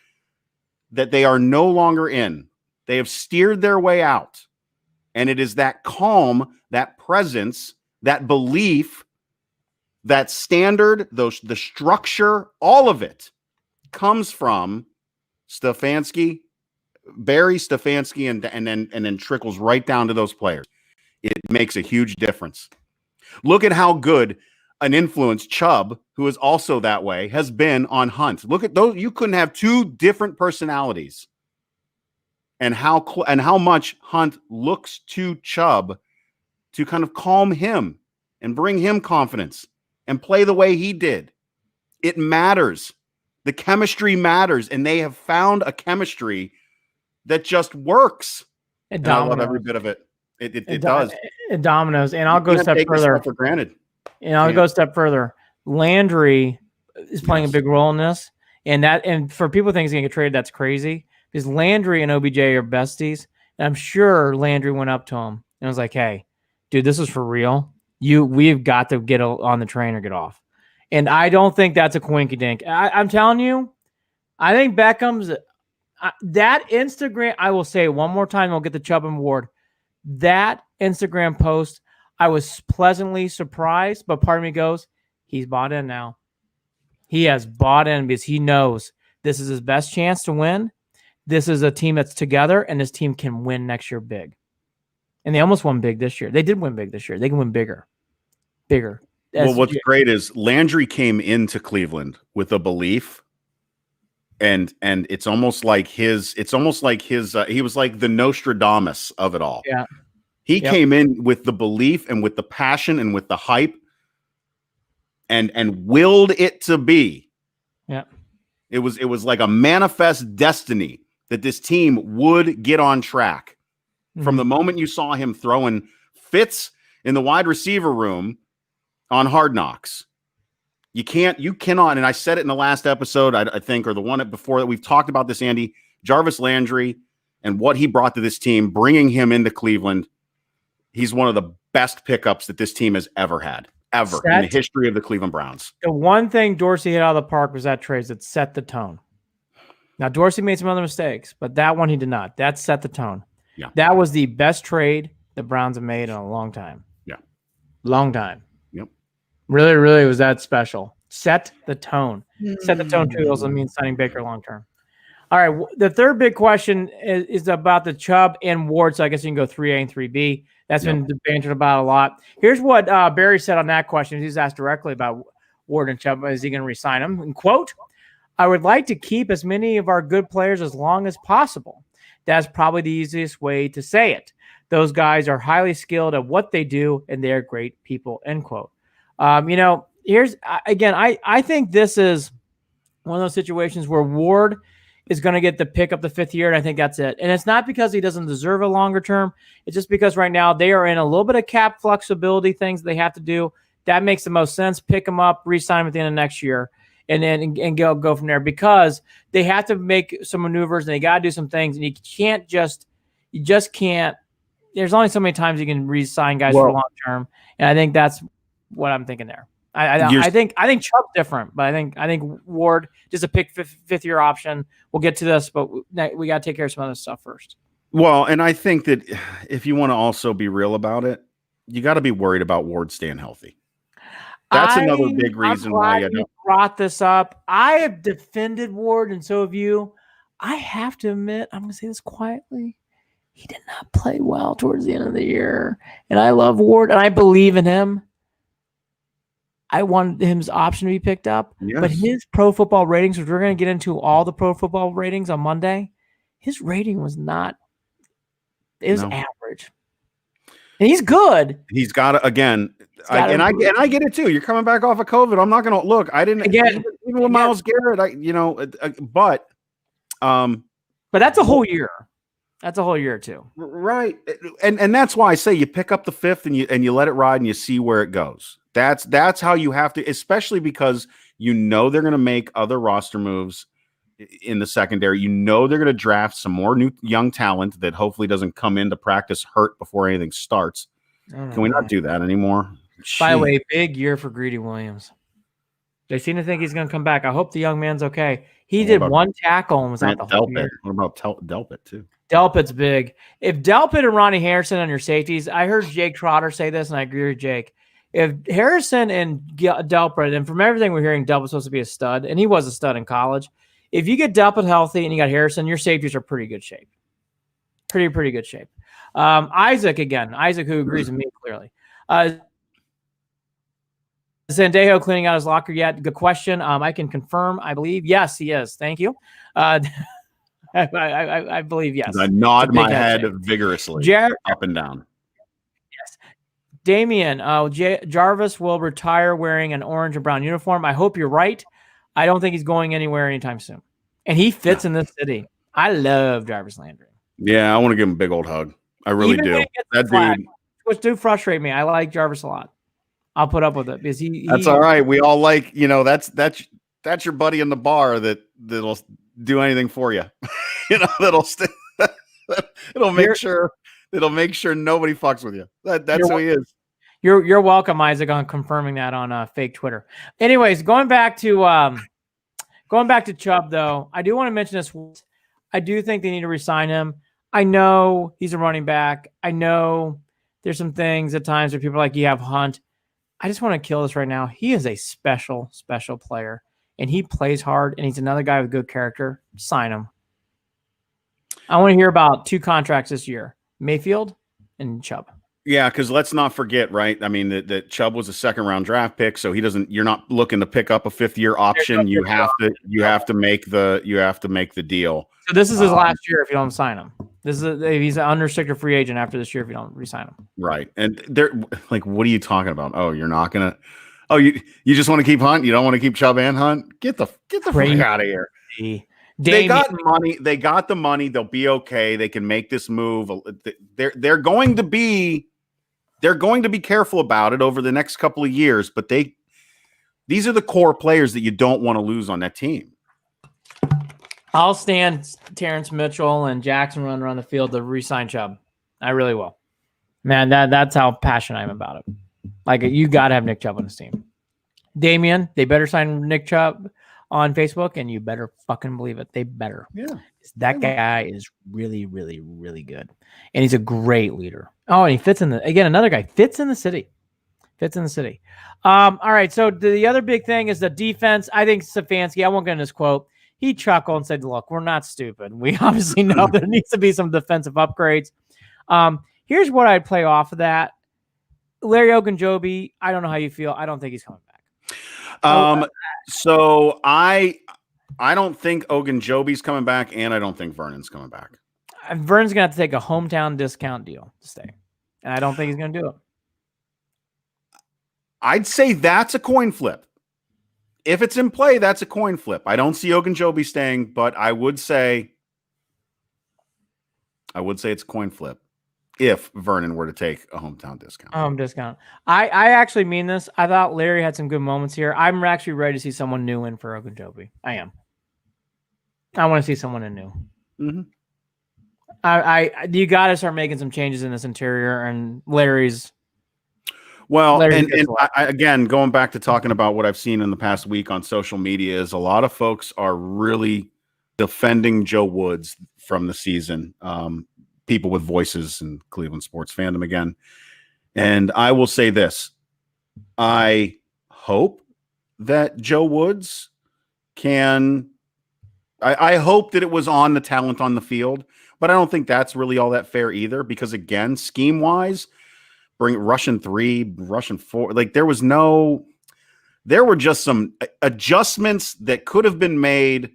that they are no longer in. They have steered their way out. And it is that calm, that presence, that belief, that standard, the structure, all of it comes from Stefanski, Barry Stefanski, and then trickles right down to those players. It makes a huge difference. Look at how good an influence Chubb, who is also that way, has been on Hunt. Look at those. You couldn't have two different personalities. And how much Hunt looks to Chubb to kind of calm him and bring him confidence and play the way he did. It matters. The chemistry matters, and they have found a chemistry that just works. It And I love dominoes. every bit of it. It does. It dominoes. And I'll You go a can't step take this further. stuff for granted. And I'll go a step further. Landry is playing a big role in this. And for people thinking he's going to get traded, that's crazy. Because Landry and OBJ are besties. And I'm sure Landry went up to him and was like, hey, dude, this is for real. We've got to get on the train or get off. And I don't think that's a coinky dink. I'm telling you, I think Beckham's that Instagram. I will say it one more time. I'll get the Chubb award. That Instagram post, I was pleasantly surprised, but part of me goes, he's bought in now. He has bought in because he knows this is his best chance to win. This is a team that's together, and this team can win next year big. And they almost won big this year. They did win big this year. They can win bigger. Well, what's great is Landry came into Cleveland with a belief, and it's almost like his he was like the Nostradamus of it all. Yeah. He came in with the belief and with the passion and with the hype and willed it to be. Yeah. It was like a manifest destiny that this team would get on track. From the moment you saw him throwing fits in the wide receiver room on Hard Knocks. You cannot, and I said it in the last episode, I think, or the one before that, we've talked about this, Andy, Jarvis Landry and what he brought to this team, bringing him into Cleveland. He's one of the best pickups that this team has ever had, in the history of the Cleveland Browns. The one thing Dorsey hit out of the park was that trade that set the tone. Now, Dorsey made some other mistakes, but that one he did not. That set the tone. Yeah. That was the best trade the Browns have made in a long time. Yeah. Long time. Yep. Really, really was that special. Set the tone. Set the tone, too. Also means signing Baker long term. All right. The third big question is about the Chubb and Ward. So I guess you can go 3A and 3B. That's been bantered about a lot. Here's what Barry said on that question. He's asked directly about Ward and Chubb. Is he going to re-sign him? And quote, I would like to keep as many of our good players as long as possible. That's probably the easiest way to say it. Those guys are highly skilled at what they do, and they're great people, end quote. Here's, again, I think this is one of those situations where Ward is going to get the pick up the fifth year, and I think that's it. And it's not because he doesn't deserve a longer term. It's just because right now they are in a little bit of cap flexibility things they have to do. That makes the most sense. Pick him up, re-sign him at the end of next year. And then go from there, because they have to make some maneuvers and they got to do some things, and you just can't. There's only so many times you can re-sign guys for long term, and I think that's what I'm thinking there. I think Chubb's different, but I think Ward just a pick fifth year option. We'll get to this, but we got to take care of some other stuff first. Well, and I think that if you want to also be real about it, you got to be worried about Ward staying healthy. That's another big reason why I brought this up. I have defended Ward, and so have you. I have to admit, I'm going to say this quietly. He did not play well towards the end of the year, and I love Ward, and I believe in him. I wanted his option to be picked up, but his pro football ratings, which we're going to get into all the pro football ratings on Monday, his rating was not. It was average. And he's good. He's got to, again, I get it too. You're coming back off of COVID. I'm not going to look. I didn't even with Myles Garrett. But that's a whole year. That's a whole year too. Right, and that's why I say you pick up the fifth and you let it ride and you see where it goes. That's how you have to, especially because they're going to make other roster moves in the secondary. They're going to draft some more new young talent that hopefully doesn't come into practice hurt before anything starts. Can we not do that anymore? By the way, big year for Greedy Williams. They seem to think he's going to come back. I hope the young man's okay. He did one tackle and was out the whole year. What about Delpit too? Delpit's big. If Delpit and Ronnie Harrison on your safeties, I heard Jake Trotter say this, and I agree with Jake. If Harrison and Delpit, and from everything we're hearing, Delpit's supposed to be a stud, and he was a stud in college. If you get Delpit healthy and you got Harrison, your safeties are pretty good shape. Pretty good shape. Isaac, who agrees with me clearly. Sandejo cleaning out his locker yet? Good question. I can confirm, I believe. Yes, he is. Thank you. I believe yes. I nod my head vigorously up and down. Yes. Damian, Jarvis will retire wearing an orange and brown uniform. I hope you're right. I don't think he's going anywhere anytime soon. And he fits in this city. I love Jarvis Landry. Yeah, I want to give him a big old hug. I really Even do. when he gets That flagged, dude. which do frustrate me. I like Jarvis a lot. I'll put up with it because That's all right. We all like, that's your buddy in the bar that'll do anything for you. It'll make sure nobody fucks with you. That's who he is. You're welcome, Isaac, on confirming that on fake Twitter. Anyways, going back to Chubb though, I do want to mention this. I do think they need to resign him. I know he's a running back. I know there's some things at times where people are like, you have Hunt. I just want to kill this right now. He is a special, special player, and he plays hard, and he's another guy with good character. Sign him. I want to hear about 2 contracts this year, Mayfield and Chubb. Yeah, because let's not forget, right? I mean, that Chubb was a 2nd-round draft pick, so you're not looking to pick up a 5th-year option. You have to make the deal. So this is his last year if you don't sign him. He's an unrestricted free agent after this year if you don't re-sign him. Right. And they're like, what are you talking about? Oh, you're not gonna. Oh, you just want to keep Hunt? You don't want to keep Chubb and Hunt? Get the fuck out of here. They got money. They got the money. They'll be okay. They can make this move. They're going to be careful about it over the next couple of years. But these are the core players that you don't want to lose on that team. I'll stand Terrence Mitchell and Jackson running around the field to re-sign Chubb. I really will. Man, that's how passionate I am about it. Like, you got to have Nick Chubb on this team. Damian, they better sign Nick Chubb on Facebook, and you better fucking believe it. They better. Yeah. That guy is really, really, really good. And he's a great leader. Oh, and he fits in another guy fits in the city. All right, so the other big thing is the defense. I think Stefanski, I won't get in this quote. He chuckled and said, look, we're not stupid. We obviously know there needs to be some defensive upgrades. Here's what I'd play off of that. Larry Ogunjobi, I don't know how you feel. I don't think he's coming back. So I don't think Ogunjobi's coming back, and I don't think Vernon's coming back. Vernon's going to have to take a hometown discount deal to stay. And I don't think he's going to do it. I'd say that's a coin flip. If it's in play, that's a coin flip. I don't see Ogunjobi staying, but I would say it's a coin flip if Vernon were to take a hometown discount. Discount. I actually mean this. I thought Larry had some good moments here. I'm actually ready to see someone new in for Ogunjobi. I am. I want to see someone new. Mm-hmm. You got to start making some changes in this interior, and Larry's. Well, and again, going back to talking about what I've seen in the past week on social media is a lot of folks are really defending Joe Woods from the season. People with voices in Cleveland sports fandom again. And I will say this. I hope that Joe Woods can I hope that it was on the talent on the field, but I don't think that's really all that fair either, because again, scheme wise, bring Russian 3, Russian 4. Like there were just some adjustments that could have been made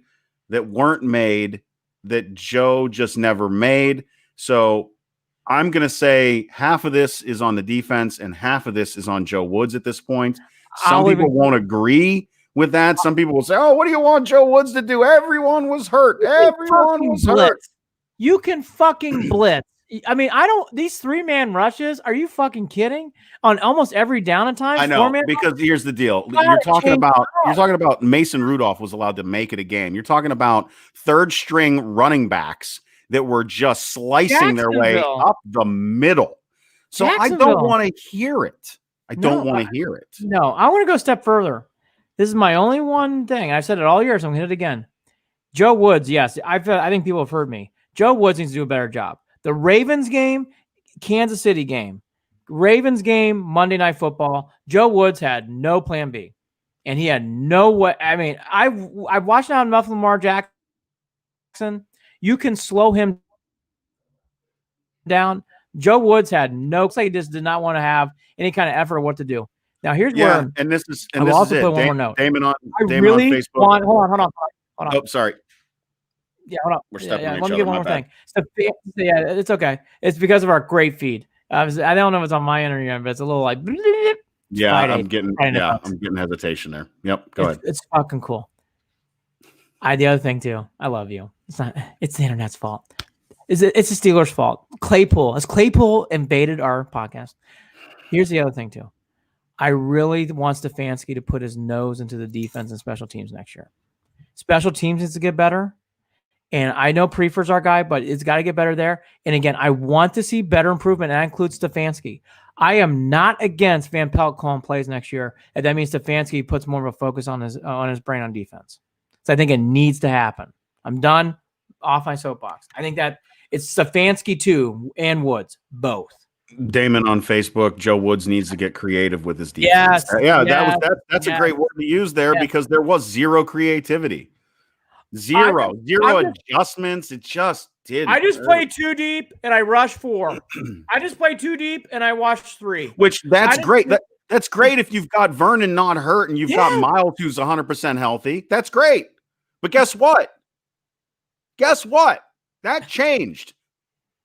that weren't made that Joe just never made. So I'm going to say half of this is on the defense and half of this is on Joe Woods at this point. Some people won't agree with that. Some people will say, oh, what do you want Joe Woods to do? Everyone was hurt. Everyone was hurt. You can fucking blitz. I mean, these 3-man rushes, are you fucking kidding? On almost every down at times. I know, because here's the deal. You're talking about Mason Rudolph was allowed to make it a game. You're talking about third string running backs that were just slicing their way up the middle. So I don't want to hear it. I don't want to hear it. No, I want to go a step further. This is my only one thing. I've said it all year, so I'm going to hit it again. Joe Woods, yes, I think people have heard me. Joe Woods needs to do a better job. The Ravens game, Kansas City game, Ravens game, Monday Night Football, Joe Woods had no plan B. And he had no way. I mean, I've watched now enough Lamar Jackson. You can slow him down. Joe Woods had no, he just did not want to have any kind of effort of what to do. Now here's where, and this is it. One more note. Damon on Facebook. Hold on. Oh, sorry. Yeah, hold on. We're stepping let me get one more thing. So, yeah, it's okay. It's because of our great feed. I don't know if it's on my end or your end, but it's a little like. Yeah, I'm getting hesitation there. Yep, go ahead. It's fucking cool. The other thing too. I love you. It's the internet's fault. It's the Steelers' fault. Claypool. Has Claypool invaded our podcast? Here's the other thing, too. I really want Stefanski to put his nose into the defense and special teams next year. Special teams needs to get better. And I know Prefer's our guy, but it's got to get better there. And again, I want to see better improvement, and that includes Stefanski. I am not against Van Pelt calling plays next year, and that means Stefanski puts more of a focus on his brain on defense. So I think it needs to happen. I'm done. Off my soapbox. I think that it's Stefanski too and Woods both. Damon on Facebook, Joe Woods needs to get creative with his defense. Yes, that's a great word to use there because there was zero creativity. Zero adjustments. It just didn't. I just played 2 deep and I rushed 4. I just played 2 deep and I watched 3. Which that's great. That's great if you've got Vernon not hurt and you've got Miles who's 100% healthy. That's great. But guess what? That changed.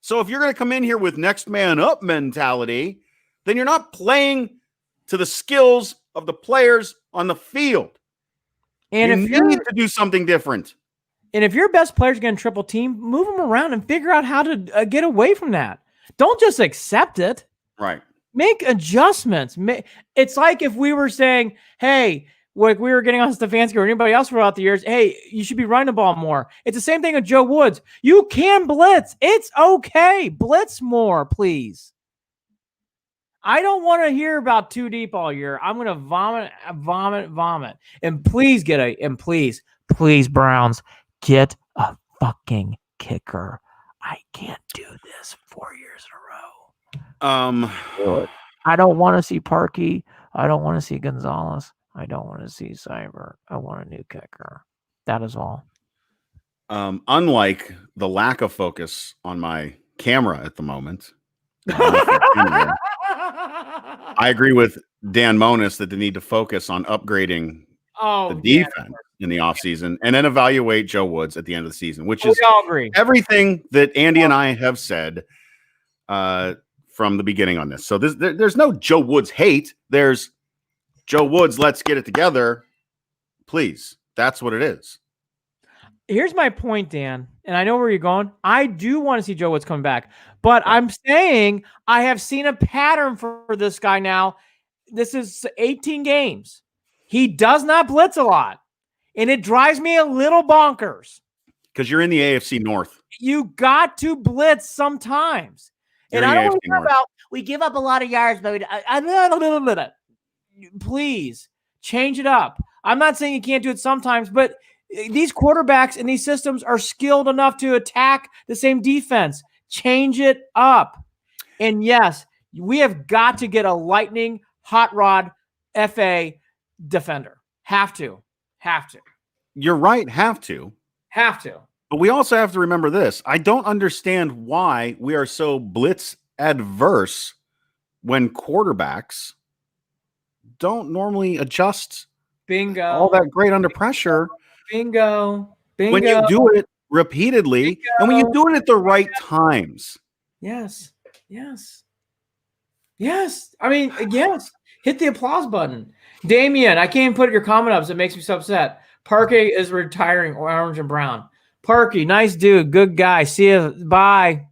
So if you're going to come in here with next man up mentality, then you're not playing to the skills of the players on the field. And you need to do something different. And if your best player's getting triple team, move them around and figure out how to get away from that. Don't just accept it. Right. Make adjustments. It's like if we were saying, hey, like we were getting on Stefanski or anybody else throughout the years, hey, you should be running the ball more. It's the same thing with Joe Woods. You can blitz. It's okay. Blitz more, please. I don't want to hear about 2 deep all year. I'm going to vomit. And please please, Browns, get a fucking kicker. I can't do this 4 years in a row. I don't want to see Parkey. I don't want to see Gonzalez. I don't want to see Cyber. I want a new kicker. That is all. Unlike the lack of focus on my camera at the moment, I agree with Dan Monis that they need to focus on upgrading the defense in the offseason and then evaluate Joe Woods at the end of the season, which is everything that Andy and I have said from the beginning on this. So there's no Joe Woods hate. There's Joe Woods, let's get it together. Please. That's what it is. Here's my point, Dan, and I know where you're going. I do want to see Joe Woods coming back, but I'm saying I have seen a pattern for this guy now. This is 18 games. He does not blitz a lot, and it drives me a little bonkers. Because you're in the AFC North. You got to blitz sometimes. And I don't want to hear about, we give up a lot of yards, but please change it up. I'm not saying you can't do it sometimes, but these quarterbacks in these systems are skilled enough to attack the same defense. Change it up. And yes, we have got to get a lightning hot rod FA defender. Have to. You're right. Have to. But we also have to remember this. I don't understand why we are so blitz adverse when quarterbacks don't normally adjust. Bingo. All that great under pressure. Bingo. When you do it repeatedly and when you do it at the right times. Yes. I mean, yes. Hit the applause button. Damien, I can't even put your comment up, so it makes me so upset. Parkey is retiring orange and brown. Parkey, nice dude, good guy. See you. Bye.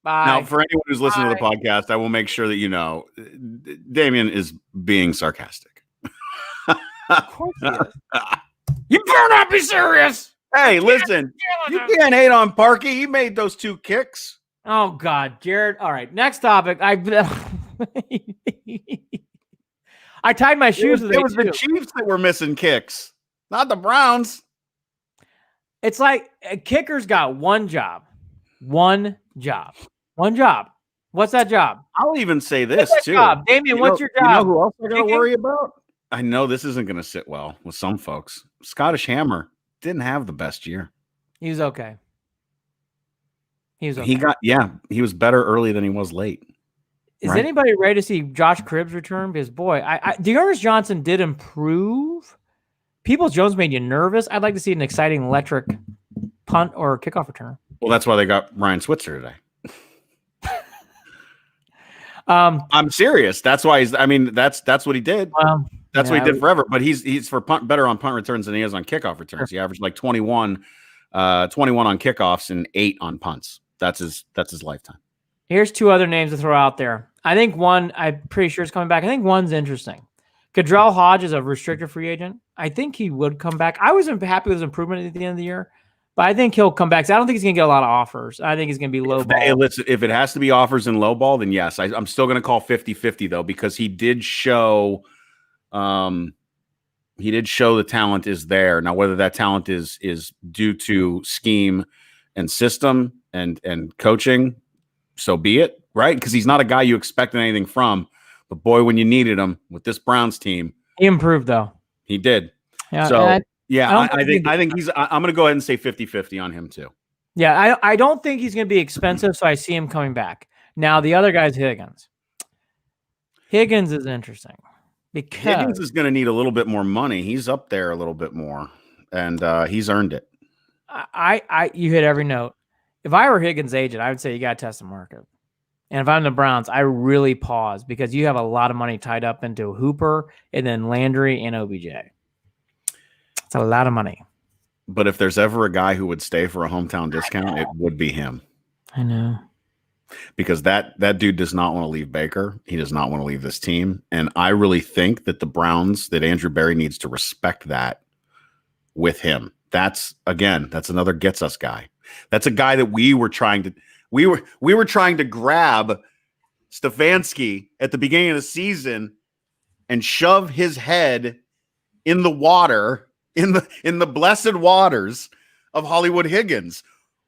Now, for anyone who's listening to the podcast, I will make sure that you know Damien is being sarcastic. Of course he is. You better not be serious. Hey, listen, you can't hate on Parkey. He made those 2 kicks. Oh, God, Jared. All right, next topic. I tied my shoes. It was the Chiefs that were missing kicks, not the Browns. It's like a kicker's got one job. What's that job? I'll even say this too. Damien, what's your job? You know who else I got to worry about? I know this isn't going to sit well with some folks. Scottish Hammer didn't have the best year. He was okay. He was better early than he was late. Is anybody ready to see Josh Cribbs return? Because boy, Dearness Johnson did improve. Peoples-Jones made you nervous. I'd like to see an exciting electric punt or kickoff return. Well, that's why they got Ryan Switzer today. I'm serious. That's why that's what he did. That's what he did forever. But he's for better on punt returns than he is on kickoff returns. He averaged like 21 on kickoffs and 8 on punts. That's his lifetime. Here's 2 other names to throw out there. I think one, I'm pretty sure is coming back. I think one's interesting. Cadrell Hodge is a restricted free agent. I think he would come back. I wasn't happy with his improvement at the end of the year, but I think he'll come back. So I don't think he's going to get a lot of offers. I think he's going to be low ball. Hey, listen, if it has to be offers and low ball, then yes. I'm still going to call 50-50 though, because he did show the talent is there. Now, whether that talent is due to scheme and system and coaching, so be it, right? Because he's not a guy you expected anything from. But boy, when you needed him with this Browns team, he improved though. He did. Yeah, so I think he's. I'm going to go ahead and say 50-50 on him too. Yeah, I don't think he's going to be expensive, so I see him coming back. Now the other guy's Higgins. Higgins is interesting because Higgins is going to need a little bit more money. He's up there a little bit more, and he's earned it. You hit every note. If I were Higgins' agent, I would say you got to test the market. And if I'm the Browns, I really pause because you have a lot of money tied up into Hooper and then Landry and OBJ. It's a lot of money. But if there's ever a guy who would stay for a hometown discount, it would be him. I know. Because that dude does not want to leave Baker. He does not want to leave this team. And I really think that that Andrew Berry needs to respect that with him. That's another gets us guy. That's a guy that we were trying to grab Stefanski at the beginning of the season and shove his head in the water, in the blessed waters of Hollywood Higgins.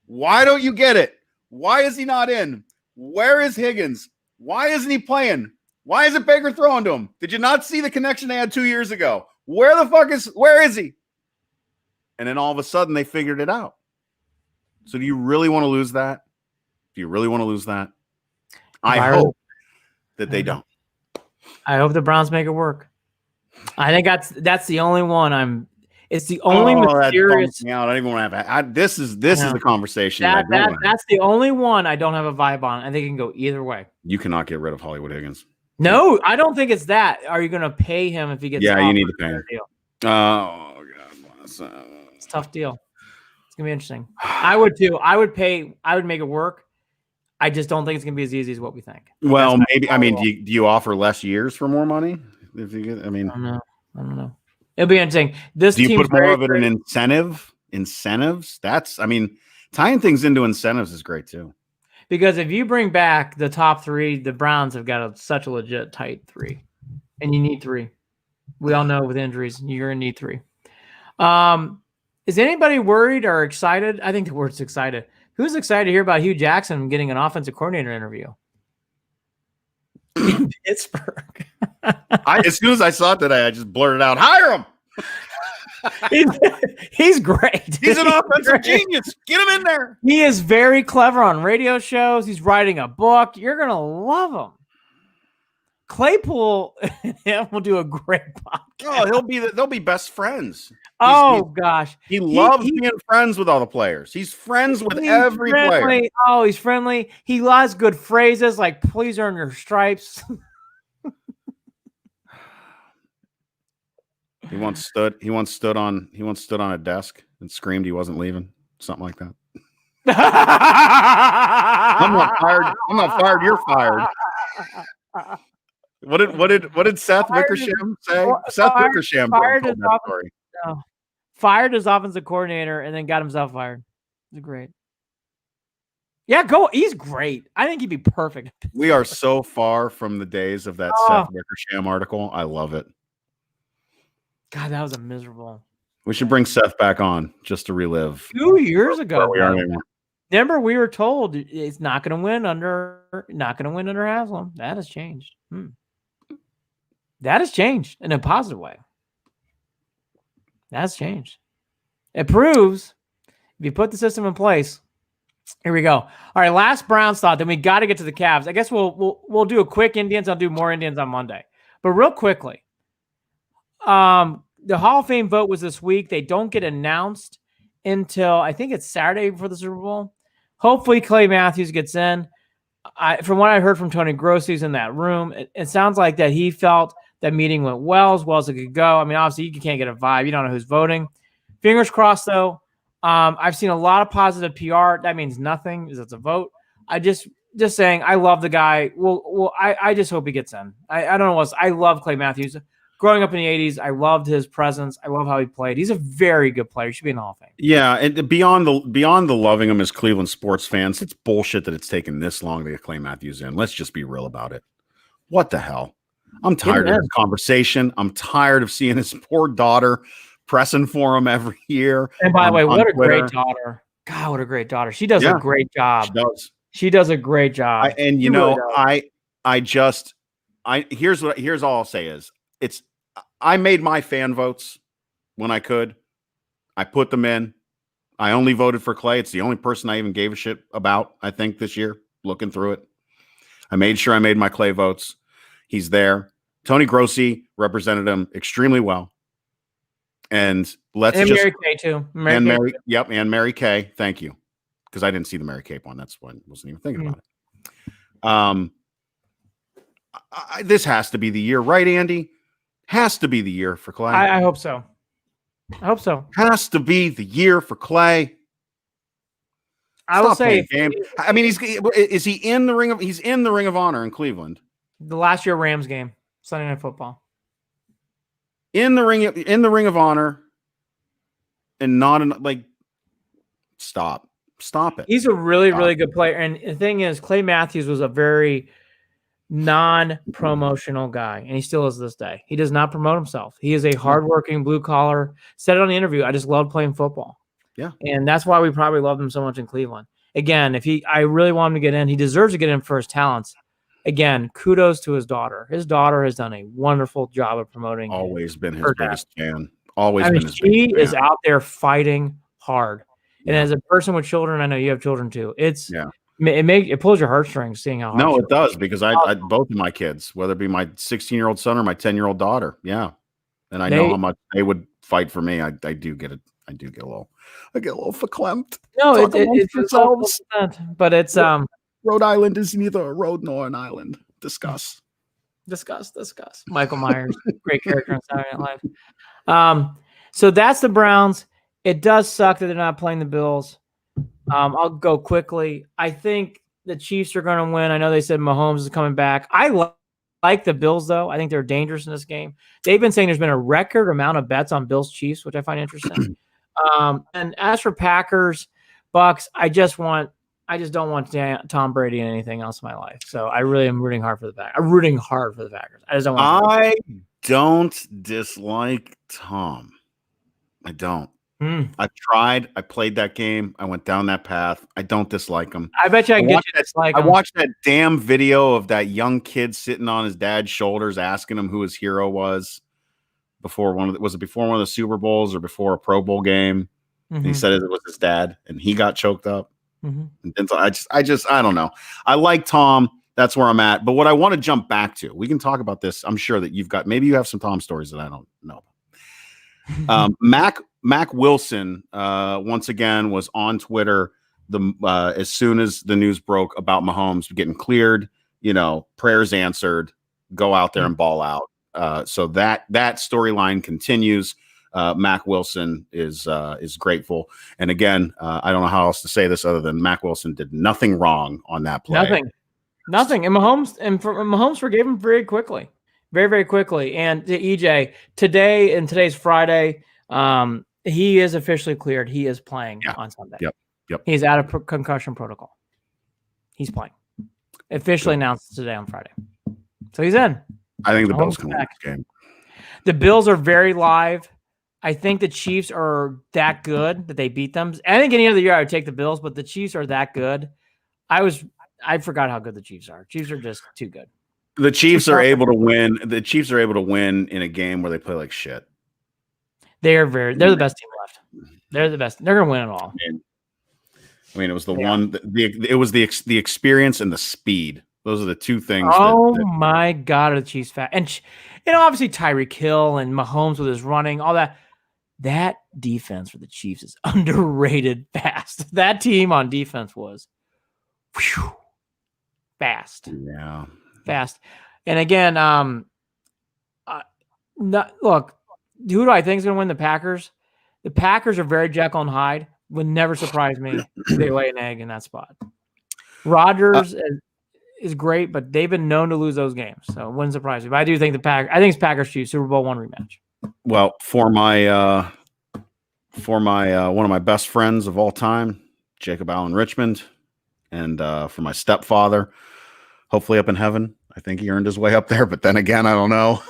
Why don't you get it? Why is he not in? Where is Higgins? Why isn't he playing? Why isn't Baker throwing to him? Did you not see the connection they had 2 years ago? Where is he? And then all of a sudden they figured it out. So do you really want to lose that? I hope that they don't. I hope the Browns make it work. I think that's the only one it's the only mysterious. That bums me out. I don't even want to have this is the conversation. That's the only one I don't have a vibe on. I think it can go either way. You cannot get rid of Hollywood Higgins. No, I don't think it's that. Are you going to pay him if he gets? Yeah, you need to pay him. Oh God, it's a tough deal. It's gonna be interesting. I would too. I would make it work. I just don't think it's gonna be as easy as what we think. Well, maybe. I mean, do you offer less years for more money? If you get, I don't know. It'll be interesting. Do you put more of it in incentives? Tying things into incentives is great too. Because if you bring back the top 3, the Browns have got such a legit tight 3, and you need 3. We all know with injuries, you're gonna need 3. Is anybody worried or excited? I think the word's excited. Who's excited to hear about Hugh Jackson getting an offensive coordinator interview in Pittsburgh? As soon as I saw it today, I just blurted out, "Hire him." He's great. He's an offensive genius. Get him in there. He is very clever on radio shows. He's writing a book. You're gonna love him. Claypool and him will do a great podcast. Oh, they'll be best friends. Gosh. He loves being friends with all the players. He's friends with every player. Oh, he's friendly. He has good phrases like "please earn your stripes." He once stood on a desk and screamed he wasn't leaving. Something like that. I'm not fired. You're fired. What did Seth Wickersham say? Seth Wickersham told that story. Fired his offensive coordinator and then got himself fired. It's great. Yeah, go. He's great. I think he'd be perfect. We are so far from the days of that Seth Wickersham article. I love it. God, that was a miserable. We should bring Seth back on just to relive. 2 years ago. We are anymore. Remember, we were told it's not going to win under Haslam. That has changed. That has changed in a positive way. That's changed. It proves if you put the system in place. Here we go. All right, last Browns thought. Then we got to get to the Cavs. I guess we'll do a quick Indians. I'll do more Indians on Monday. But real quickly, the Hall of Fame vote was this week. They don't get announced until I think it's Saturday before the Super Bowl. Hopefully, Clay Matthews gets in. From what I heard from Tony Grossi, who's in that room, it sounds like that he felt that meeting went well as it could go. I mean, obviously you can't get a vibe. You don't know who's voting. Fingers crossed, though. I've seen a lot of positive PR. That means nothing, is it's a vote. I just saying, I love the guy. Well, I just hope he gets in. I don't know what else. I love Clay Matthews. Growing up in the 80s, I loved his presence. I love how he played. He's a very good player. He should be in the Hall of Fame. Yeah, and beyond the loving him as Cleveland sports fans, it's bullshit that it's taken this long to get Clay Matthews in. Let's just be real about it. What the hell? I'm tired of this conversation. I'm tired of seeing his poor daughter pressing for him every year. And by the way, what a great daughter. God, what a great daughter. She does a great job. She does a great job. Here's all I'll say is I made my fan votes when I could. I put them in. I only voted for Clay. It's the only person I even gave a shit about, I think, this year, looking through it. I made sure I made my Clay votes. He's there. Tony Grossi represented him extremely well. And Mary Kay too. And Mary Kay. Thank you. Because I didn't see the Mary Kay one. That's why I wasn't even thinking about it. This has to be the year, right, Andy? Has to be the year for Clay. I hope so. Has to be the year for Clay. I will say, I mean, is he in the ring of? He's in the Ring of Honor in Cleveland. The last year Rams game, Sunday Night Football. In the ring of honor, and stop it. He's a really good player, and the thing is, Clay Matthews was a very non-promotional guy, and he still is this day. He does not promote himself. He is a hardworking blue collar. Said it on the interview. I just love playing football. Yeah, and that's why we probably loved him so much in Cleveland. Again, I really want him to get in. He deserves to get in for his talents. Again, kudos to his daughter. His daughter has done a wonderful job of promoting. Always been his biggest fan. Always been his biggest fan. She is out there fighting hard. And as a person with children, I know you have children too. It pulls your heartstrings seeing how hard. No, it does, because I both of my kids, whether it be my 16-year-old son or my 10-year-old daughter, and I know how much they would fight for me. I do get it. I get a little verklempt. No, it's but it's Rhode Island is neither a road nor an island. Discuss. Michael Myers, great character on Saturday Night Live. So that's the Browns. It does suck that they're not playing the Bills. I'll go quickly. I think the Chiefs are going to win. I know they said Mahomes is coming back. I like the Bills, though. I think they're dangerous in this game. They've been saying there's been a record amount of bets on Bills Chiefs, which I find interesting. And as for Packers, Bucks, I just don't want Tom Brady in anything else in my life. So I really am rooting hard for the Packers. I'm rooting hard for the Packers. I just don't want. I don't dislike Tom. I don't. I've tried. I played that game. I went down that path. I don't dislike him. I bet you I can get you to dislike him. I watched that damn video of that young kid sitting on his dad's shoulders, asking him who his hero was before one of the Super Bowls or before a Pro Bowl game. And he said it was his dad, and he got choked up. And so I don't know. I like Tom. That's where I'm at. But what I want to jump back to, we can talk about this. I'm sure that maybe you have some Tom stories that I don't know. Mac Wilson, once again, was on Twitter as soon as the news broke about Mahomes getting cleared, prayers answered, go out there and ball out. So that storyline continues. Mac Wilson is grateful. And again, I don't know how else to say this other than Mac Wilson did nothing wrong on that play. Nothing. And Mahomes forgave him very quickly. Very, very quickly. And to EJ, today's Friday, he is officially cleared. He is playing on Sunday. Yep. He's out of concussion protocol. He's playing. Officially announced today on Friday. So he's in. I think the Bills can win this game. The Bills are very live. I think the Chiefs are that good that they beat them. I think any other year I would take the Bills, but the Chiefs are that good. I forgot how good the Chiefs are. Chiefs are just too good. The Chiefs are able to win. The Chiefs are able to win in a game where they play like shit. They're the best team left. They're the best. They're going to win it all. I mean, it was the experience and the speed. Those are the two things. My God, are the Chiefs fat? And obviously Tyreek Hill and Mahomes with his running, all that. That defense for the Chiefs is underrated fast. That team on defense was fast. Yeah. Fast. And again, Look, who do I think is going to win the Packers? The Packers are very Jekyll and Hyde. Would never surprise me if they lay an egg in that spot. Rodgers is great, but they've been known to lose those games, so it wouldn't surprise me. But I do think I think it's Packers Chiefs Super Bowl I rematch. Well, for my one of my best friends of all time, Jacob Allen Richmond, and for my stepfather, hopefully up in heaven. I think he earned his way up there, but then again, I don't know.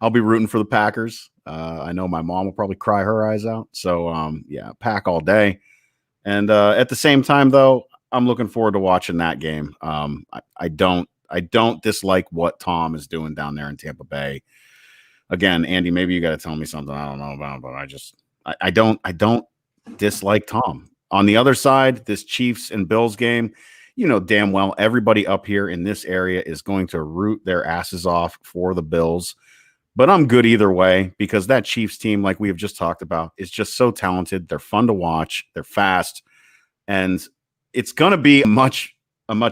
I'll be rooting for the Packers. I know my mom will probably cry her eyes out. So yeah, Pack all day. And at the same time, though, I'm looking forward to watching that game. I don't dislike what Tom is doing down there in Tampa Bay. Again, Andy, maybe you got to tell me something I don't know about, but I don't dislike Tom. On the other side, this Chiefs and Bills game, you know damn well everybody up here in this area is going to root their asses off for the Bills. But I'm good either way because that Chiefs team, like we have just talked about, is just so talented. They're fun to watch. They're fast. And it's going to be a much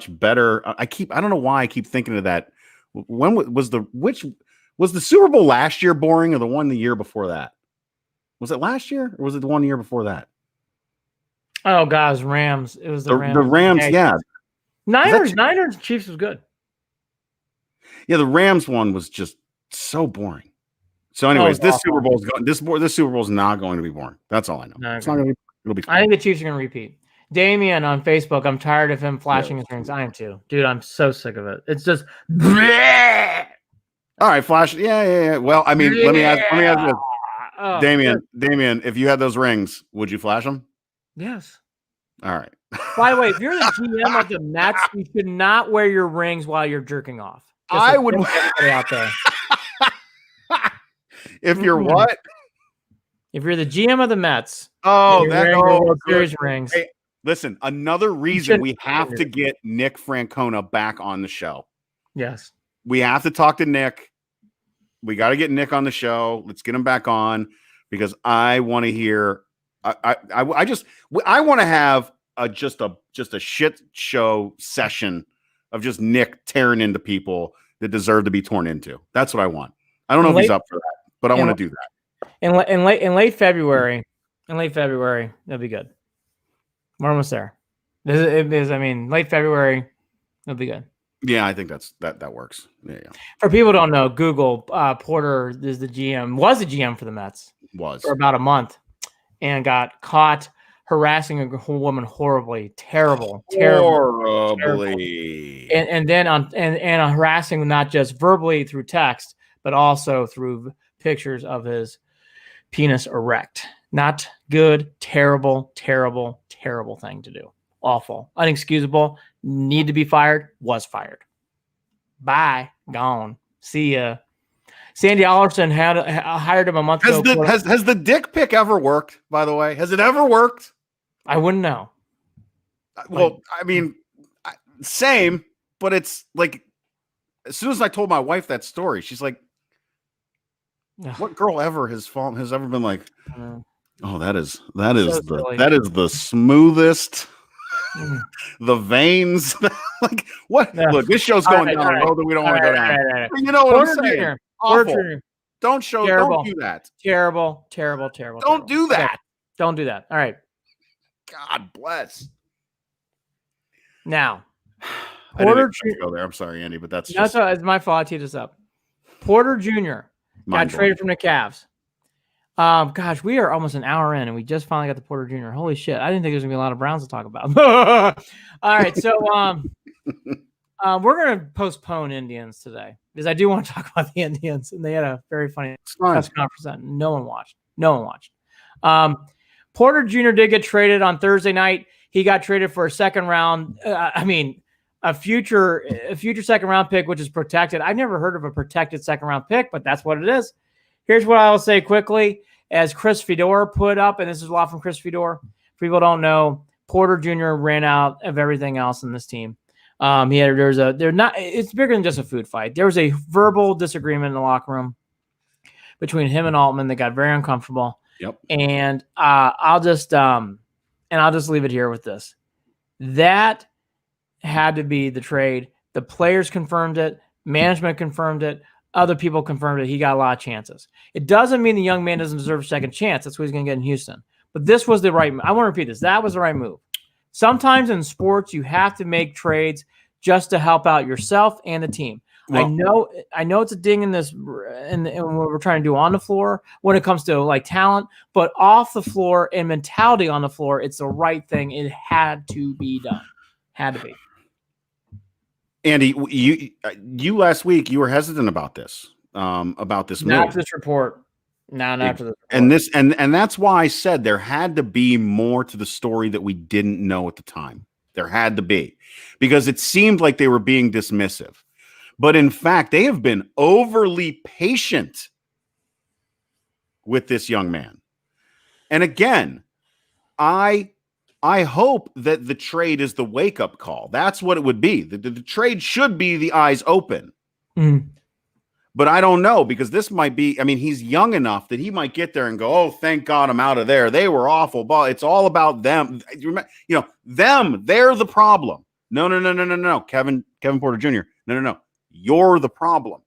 better. I don't know why I keep thinking of that. When was the Super Bowl last year boring or the one the year before that? Was it last year or was it the 1 year before that? Oh, God, it was Rams. It was the Rams. The Rams, yeah. Niners, Chiefs was good. Yeah, the Rams one was just so boring. So, anyways, this Super Bowl is going. This Super Bowl is not going to be boring. That's all I know. It's not going to be. It'll be fun. I think the Chiefs are going to repeat. Damien on Facebook. I'm tired of him flashing his rings. I am too, dude. I'm so sick of it. It's just. Bleh! All right, flash. Yeah. Well, I mean, let me ask this. Damien, if you had those rings, would you flash them? Yes. All right. By the way, if you're the GM of the Mets, you should not wear your rings while you're jerking off. I would. Out there. If you're what? If you're the GM of the Mets, World Series rings. Hey, listen, another reason we have to get Nick Francona back on the show. Yes. We have to talk to Nick. We got to get Nick on the show. Let's get him back on because I want to hear. I want to have just a shit show session of just Nick tearing into people that deserve to be torn into. That's what I want. I don't know if he's up for that, but I want to do that. In late February, that'll be good. We're almost there. Late February, it'll be good. Yeah, I think that works. Yeah. For people who don't know, Google Porter is was the GM for the Mets. For about a month. And got caught harassing a woman horribly, terribly, and then harassing not just verbally through text, but also through pictures of his penis erect. Not good, terrible thing to do. Awful, unexcusable. Need to be fired. Was fired. Bye. Gone. See ya. Sandy Alderson hired him a month ago. Has the dick pic ever worked, by the way? Has it ever worked? I wouldn't know. Well, I mean, same, but it's like, as soon as I told my wife that story, she's like, what girl ever has ever been like, oh, that is the smoothest, the veins. Like, what? Yeah. Look, this show's going down a road that we don't want to go down. Right. You know what I'm saying? Awful. Don't do that. Terrible. Don't do that. Don't do that. All right. God bless. Now, Porter Jr. Go there. I'm sorry, Andy, but that's it's my fault. I teed this up. Porter Jr. got traded from the Cavs. Gosh, we are almost an hour in, and we just finally got the Porter Jr. Holy shit! I didn't think there was gonna be a lot of Browns to talk about. All right, so we're gonna postpone Indians today because I do want to talk about the Indians, and they had a very funny press conference that no one watched. Porter Jr. did get traded on Thursday night. He got traded for a second round. A future second round pick, which is protected. I've never heard of a protected second round pick, but that's what it is. Here's what I'll say quickly. As Chris Fedor put up, and this is a lot from Chris Fedor. For people who don't know, Porter Jr. ran out of everything else in this team. It's bigger than just a food fight. There was a verbal disagreement in the locker room between him and Altman that got very uncomfortable. Yep. And I'll just leave it here with this. That had to be the trade. The players confirmed it. Management confirmed it. other people confirmed that he got a lot of chances. It doesn't mean the young man doesn't deserve a second chance. That's what he's going to get in Houston. But this was the right move. I want to repeat this. That was the right move. Sometimes in sports, you have to make trades just to help out yourself and the team. Well, I know it's a ding in this and what we're trying to do on the floor when it comes to like talent, but off the floor and mentality on the floor, it's the right thing. It had to be done. Had to be. Andy, you last week you were hesitant about this move. Not after this report. Not after this report. And that's why I said there had to be more to the story that we didn't know at the time. There had to be, because it seemed like they were being dismissive. But in fact, they have been overly patient with this young man. And again, I hope that the trade is the wake-up call. That's what it would be. The trade should be the eyes open. Mm. But I don't know, because this might be, I mean, he's young enough that he might get there and go, oh, thank God I'm out of there. They were awful. But it's all about them. Them, they're the problem. No. Kevin Porter Jr. No. You're the problem.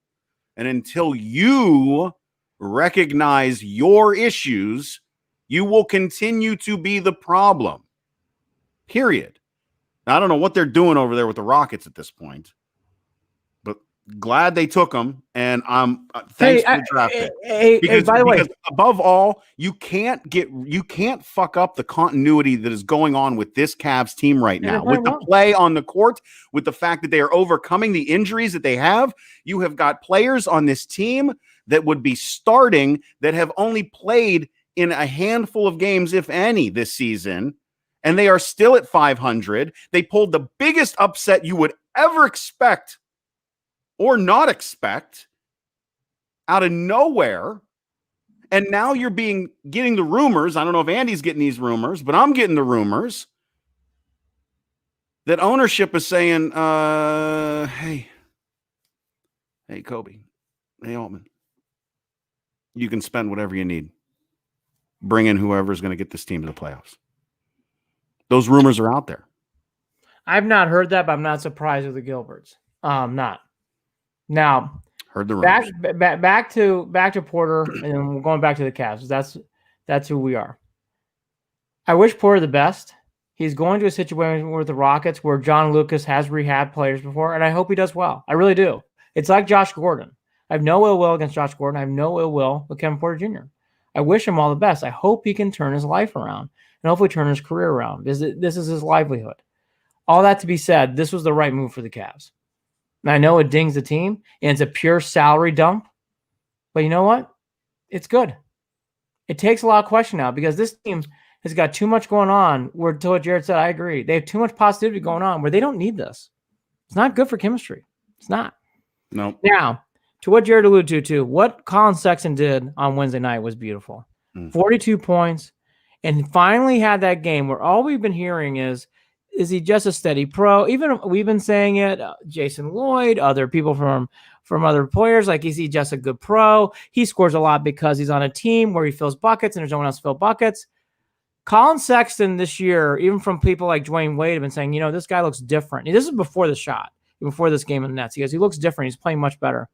And until you recognize your issues, you will continue to be the problem. Period. Now, I don't know what they're doing over there with the Rockets at this point, but glad they took them. And thanks for the draft pick. Because by the way, above all, you can't fuck up the continuity that is going on with this Cavs team right now. With the play on the court, with the fact that they are overcoming the injuries that they have. You have got players on this team that would be starting that have only played in a handful of games, if any, this season. And they are still at 500. They pulled the biggest upset you would ever expect or not expect out of nowhere. And now you're getting the rumors. I don't know if Andy's getting these rumors, but I'm getting the rumors that ownership is saying, hey, Kobe, hey, Altman, you can spend whatever you need. Bring in whoever's going to get this team to the playoffs. Those rumors are out there. I've not heard that, but I'm not surprised with the Gilberts. Not. Now, heard the rumors. Back to Porter, and we're going back to the Cavs. That's who we are. I wish Porter the best. He's going to a situation with the Rockets where John Lucas has rehabbed players before, and I hope he does well. I really do. It's like Josh Gordon. I have no ill will against Josh Gordon. I have no ill will with Kevin Porter Jr. I wish him all the best. I hope he can turn his life around and hopefully turn his career around. This is his livelihood. All that to be said, this was the right move for the Cavs. And I know it dings the team, and it's a pure salary dump. But you know what? It's good. It takes a lot of question out because this team has got too much going on where, to what Jared said, I agree. They have too much positivity going on where they don't need this. It's not good for chemistry. It's not. No. Now, to what Jared alluded to, what Colin Sexton did on Wednesday night was beautiful. 42 points, and finally had that game where all we've been hearing is he just a steady pro? Even we've been saying it, Jason Lloyd, other people from other players, like, is he just a good pro? He scores a lot because he's on a team where he fills buckets and there's no one else to fill buckets. Colin Sexton this year, even from people like Dwayne Wade, have been saying, this guy looks different. This is before the shot, before this game in the Nets. He goes, he looks different. He's playing much better.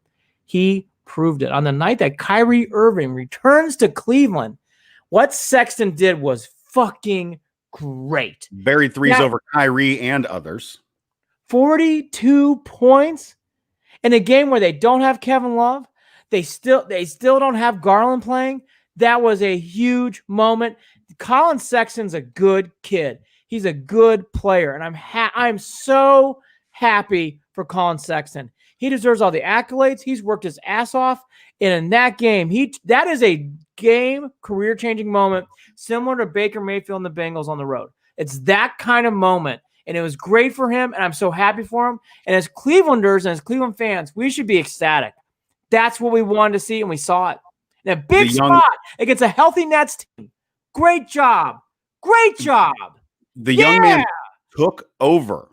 He proved it. On the night that Kyrie Irving returns to Cleveland, what Sexton did was fucking great. Buried threes over Kyrie and others. 42 points in a game where they don't have Kevin Love. They still don't have Garland playing. That was a huge moment. Colin Sexton's a good kid. He's a good player, and I'm so happy for Colin Sexton. He deserves all the accolades. He's worked his ass off. And in that game, that is a game career-changing moment, similar to Baker Mayfield and the Bengals on the road. It's that kind of moment. And it was great for him, and I'm so happy for him. And as Clevelanders and as Cleveland fans, we should be ecstatic. That's what we wanted to see, and we saw it. In a big spot against a healthy Nets team. Great job. Great job. The young man took over.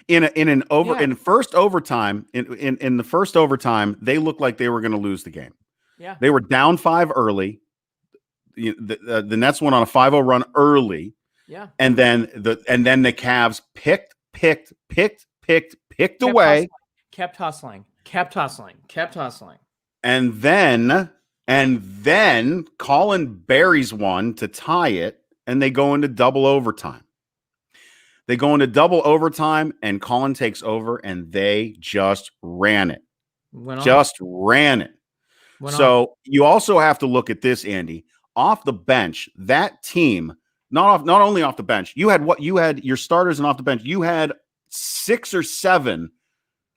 In the first overtime, in the first overtime, they looked like they were going to lose the game. Yeah, they were down 5 early. The Nets went on a 5-0 run early. Yeah, and then the Cavs picked away, kept hustling. Kept hustling. And then Colin buries one to tie it, and they go into double overtime. And Colin takes over, and they just ran it. You also have to look at this, Andy. Off the bench, that team, not only off the bench, you had your starters and off the bench, you had 6 or 7.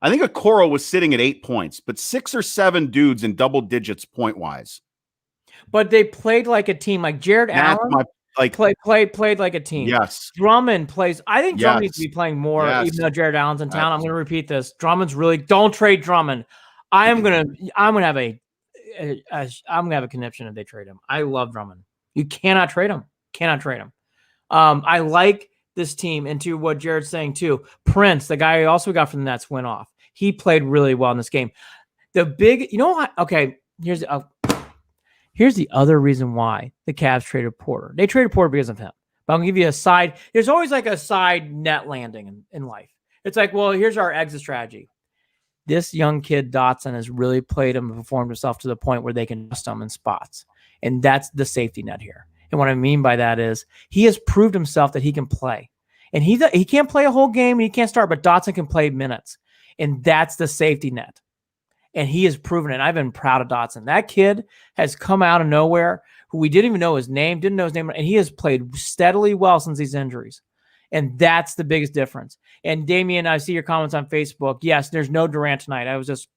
I think Okoro was sitting at 8 points, but 6 or 7 dudes in double digits point wise. But they played like a team. Like Jared Allen played like a team. Yes. Drummond plays. I think Drummond needs to be playing more, even though Jared Allen's in town. I'm going to repeat this. Drummond's really, don't trade Drummond. I'm gonna have a conniption if they trade him. I love Drummond. You cannot trade him. I like this team, and to what Jared's saying too. Prince, the guy I also got from the Nets, went off. He played really well in this game. Okay, here's the other reason why the Cavs traded Porter. They traded Porter because of him. But I'm gonna give you a side. There's always like a side net landing in life. It's like, well, here's our exit strategy. This young kid, Dotson, has really played him and performed himself to the point where they can trust him in spots. And that's the safety net here. And what I mean by that is he has proved himself that he can play. And he can't play a whole game and he can't start, but Dotson can play minutes. And that's the safety net. And he has proven it. I've been proud of Dotson. That kid has come out of nowhere, who we didn't even know his name, and he has played steadily well since these injuries. And that's the biggest difference. And Damian, I see your comments on Facebook. Yes, there's no Durant tonight. I was just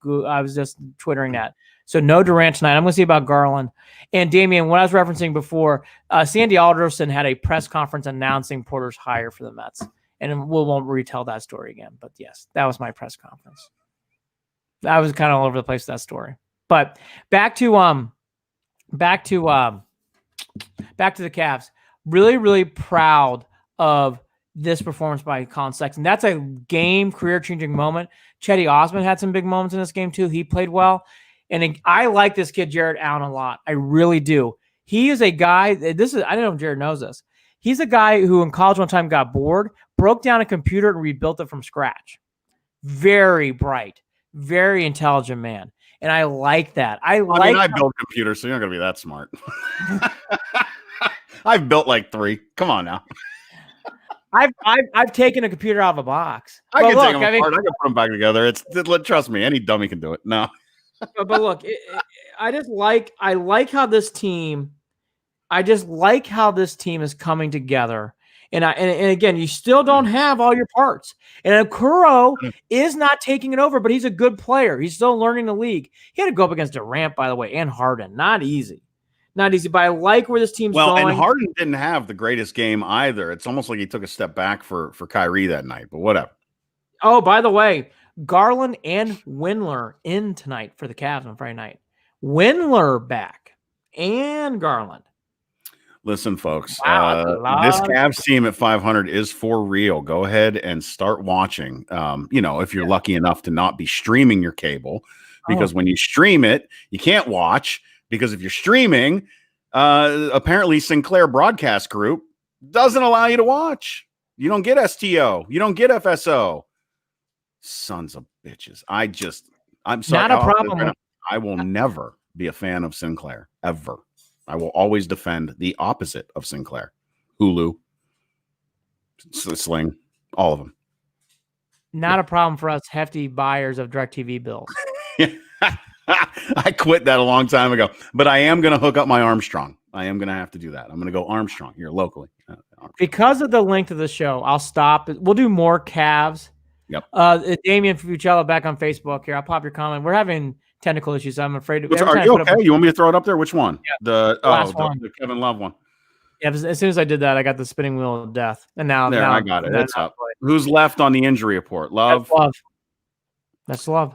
twittering that. So no Durant tonight. I'm going to see about Garland. And Damian, what I was referencing before, Sandy Alderson had a press conference announcing Porter's hire for the Mets. And we won't retell that story again. But yes, that was my press conference. I was kind of all over the place with that story. But back to the Cavs. Really, really proud of this performance by Colin Sexton. That's a game career-changing moment. Chetty Osman had some big moments in this game too. He played well. And I like this kid, Jared Allen, a lot. I really do. He is a guy, I don't know if Jared knows this. He's a guy who in college one time got bored, broke down a computer and rebuilt it from scratch. Very bright, very intelligent man. And I like that. I build computers, so you're not going to be that smart. I've built like 3. Come on now. I've taken a computer out of a box. I can take them apart. I can put them back together. Trust me, any dummy can do it. No. But look, I like how this team is coming together. And again, you still don't have all your parts. And Okoro is not taking it over, but he's a good player. He's still learning the league. He had to go up against Durant, by the way, and Harden. Not easy. But I like where this team's going. And Harden didn't have the greatest game either. It's almost like he took a step back for Kyrie that night, but whatever. Oh, by the way, Garland and Windler in tonight for the Cavs on Friday night. Windler back and Garland. Listen, folks, this Cavs team at 500 is for real. Go ahead and start watching. If you're lucky enough to not be streaming your cable, because when you stream it, you can't watch. Because if you're streaming, apparently Sinclair Broadcast Group doesn't allow you to watch. You don't get STO. You don't get FSO. Sons of bitches. I'm sorry. Not a problem. I will never be a fan of Sinclair, ever. I will always defend the opposite of Sinclair. Hulu, Sling, all of them. Not a problem for us hefty buyers of DirecTV bills. I quit that a long time ago, but I am going to hook up my Armstrong. I am going to have to do that. I'm going to go Armstrong here locally. Because of the length of the show, I'll stop. We'll do more Cavs. Yep. Damian Fucella back on Facebook here. I'll pop your comment. We're having technical issues. I'm afraid. Are you okay? You want me to throw it up there? Which one? Yeah, the Kevin Love one. Yeah, as soon as I did that, I got the spinning wheel of death. And now I got it. It's up. Who's left on the injury report? Love. That's Love.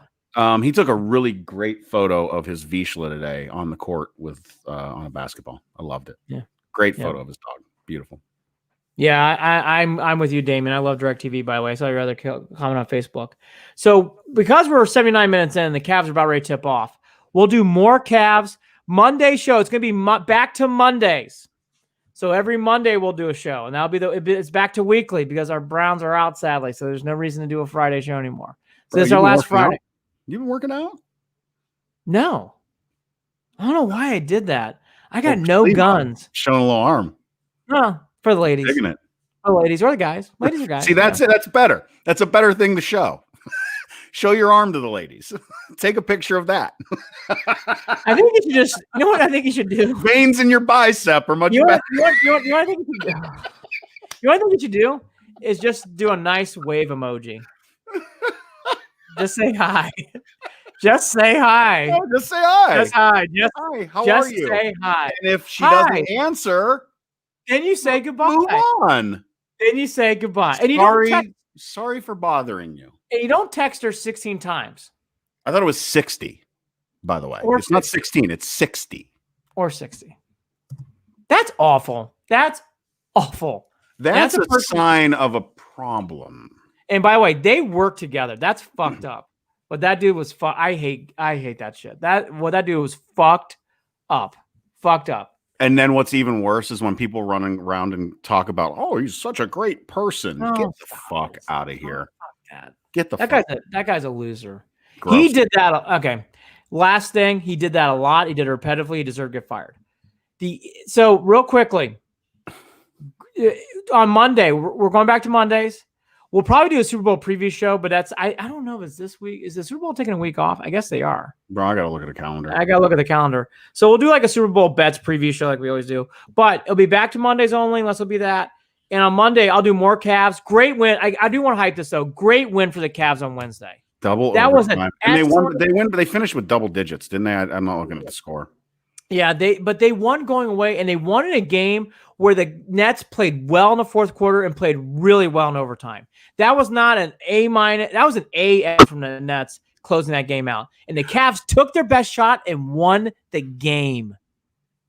He took a really great photo of his Vizsla today on the court with on a basketball. I loved it. Yeah, great photo of his dog. Beautiful. Yeah, I'm with you, Damon. I love DirecTV, by the way. I saw your other comment on Facebook. So because we're 79 minutes in, the Cavs are about ready to tip off. We'll do more Cavs Monday show. It's going to be back to Mondays. So every Monday we'll do a show, and that'll be it's back to weekly because our Browns are out sadly. So there's no reason to do a Friday show anymore. So this is our last Friday. You been working out? No. I don't know why I did that. I got Well, no Cleveland, guns. showing a little arm. No, for the ladies. Digging it. For the ladies or the guys. Ladies or guys. See, that's it. That's better. That's a better thing to show. Show your arm to the ladies. Take a picture of that. I think you should just, you know what I think you should do? Veins in your bicep are much better. You know what I think you should do? You know what I think you should do? Is just do a nice wave emoji. Just say hi. Just say hi. Oh, just say hi. Just hi. Just hi. How just are you? say hi. And if she Hi. doesn't answer, Then you say goodbye. move on. Then you say goodbye. And you don't text, Sorry for bothering you. and you don't text her 16 times. I thought it was 60, by the way. Or it's not 60. 16, it's 60. Or 60. That's awful. That's awful. That's a a sign of a problem. And by the way, they work together. That's fucked up. But that dude was I hate that shit. What that dude was fucked up. Fucked up. And then what's even worse is when people running around and talk about, oh, he's such a great person. Oh, Get the fuck out of here. That. Get the That fuck that guy's a loser. Gross. He did that. Okay. Last thing, he did that a lot. He did it repetitively. He deserved to get fired. So real quickly, on Monday, we're going back to Mondays. We'll probably do a Super Bowl preview show, but I don't know if it's this week. Is the Super Bowl taking a week off? I guess they are. Bro, I got to look at the calendar. I got to look at the calendar. So we'll do like a Super Bowl bets preview show like we always do. But it'll be back to Mondays only, unless it'll be that. And on Monday, I'll do more Cavs. Great win. I do want to hype this, though. Great win for the Cavs on Wednesday. Double. That was an and they won. They win, but they finished with double digits, didn't they? I'm not looking at the score. Yeah, they won going away, and they won in a game where the Nets played well in the fourth quarter and played really well in overtime. That was not an A-. That was an A from the Nets closing that game out. And the Cavs took their best shot and won the game.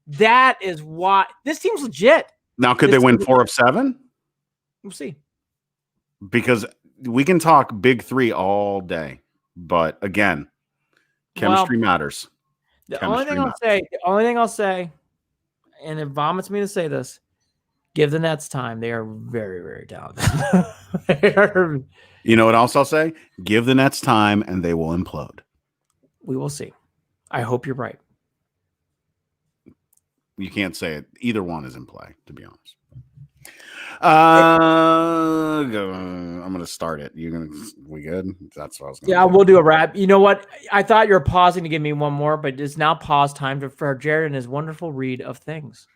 That is why this team's legit. Now, could they win 4 of 7? We'll see. Because we can talk big three all day, but again, chemistry matters. The only thing I'll say, and it vomits me to say this, give the Nets time. They are very, very talented. You know what else I'll say? Give the Nets time and they will implode. We will see. I hope you're right. You can't say it. Either one is in play, to be honest. I'm gonna start it. We good? That's what I was gonna we'll do a wrap. You know what? I thought you were pausing to give me one more, but it's now pause time for Jared and his wonderful read of things.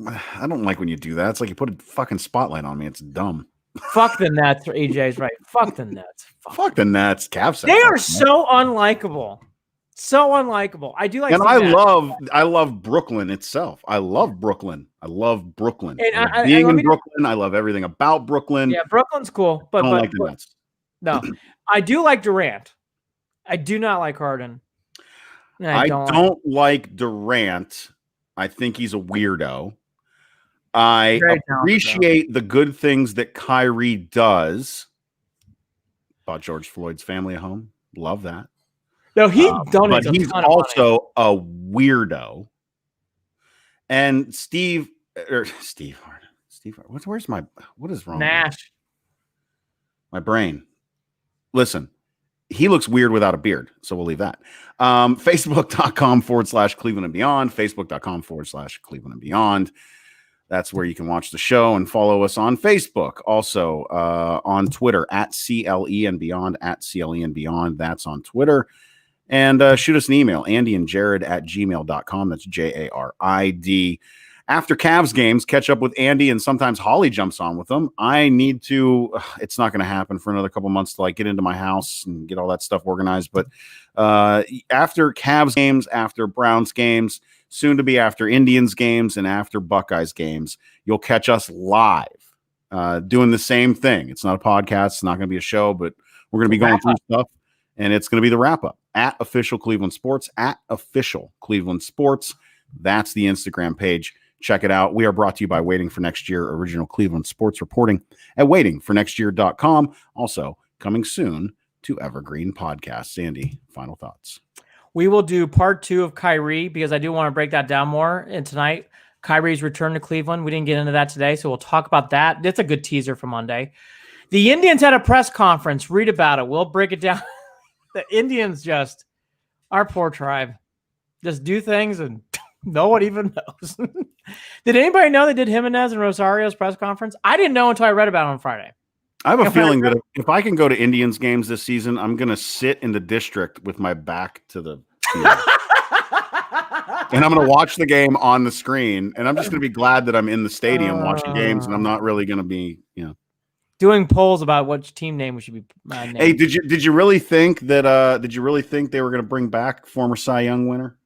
I don't like when you do that. It's like you put a fucking spotlight on me. It's dumb. Fuck the Nets. AJ's right. Fuck the Nets. Fuck the Nets. Cavs. They are so unlikable. So unlikable. I do like, and I love Brooklyn itself. I love Brooklyn. And being in Brooklyn, I love everything about Brooklyn. Yeah, Brooklyn's cool, but I don't like the Nets. No, I do like Durant. I do not like Harden. I don't like Durant. I think he's a weirdo. I appreciate the good things that Kyrie does. Bought George Floyd's family a home. Love that. No, he donates. But he's also a weirdo. And Steve Harden. What is wrong? Nash. My brain. Listen, he looks weird without a beard, so we'll leave that. Facebook.com/Cleveland and Beyond. Facebook.com/Cleveland and Beyond. That's where you can watch the show and follow us on Facebook. Also on Twitter @CLE and Beyond, @CLE and Beyond. That's on Twitter. And shoot us an email, andyandjared@gmail.com. That's JARID. After Cavs games, catch up with Andy, and sometimes Holly jumps on with them. I need to, it's not going to happen for another couple months to like get into my house and get all that stuff organized. But after Cavs games, after Browns games, soon to be after Indians games, and after Buckeyes games, you'll catch us live doing the same thing. It's not a podcast. It's not going to be a show, but we're going to be going through stuff, and it's going to be the wrap up at Official Cleveland Sports, @Official Cleveland Sports. That's the Instagram page. Check it out. We are brought to you by Waiting for Next Year, original Cleveland sports reporting at waitingfornextyear.com. Also coming soon to Evergreen Podcasts. Andy, final thoughts. We will do part 2 of Kyrie because I do want to break that down more. And tonight, Kyrie's return to Cleveland. We didn't get into that today, so we'll talk about that. That's a good teaser for Monday. The Indians had a press conference. Read about it. We'll break it down. The Indians just, our poor tribe, just do things and no one even knows. Did anybody know they did Jimenez and Rosario's press conference? I didn't know until I read about it on Friday. I have a feeling that if I can go to Indians games this season, I'm going to sit in the district with my back to the field. And I'm going to watch the game on the screen. And I'm just going to be glad that I'm in the stadium watching games. And I'm not really going to be, doing polls about which team name we should be named. Hey, did you really think that they were going to bring back former Cy Young winner?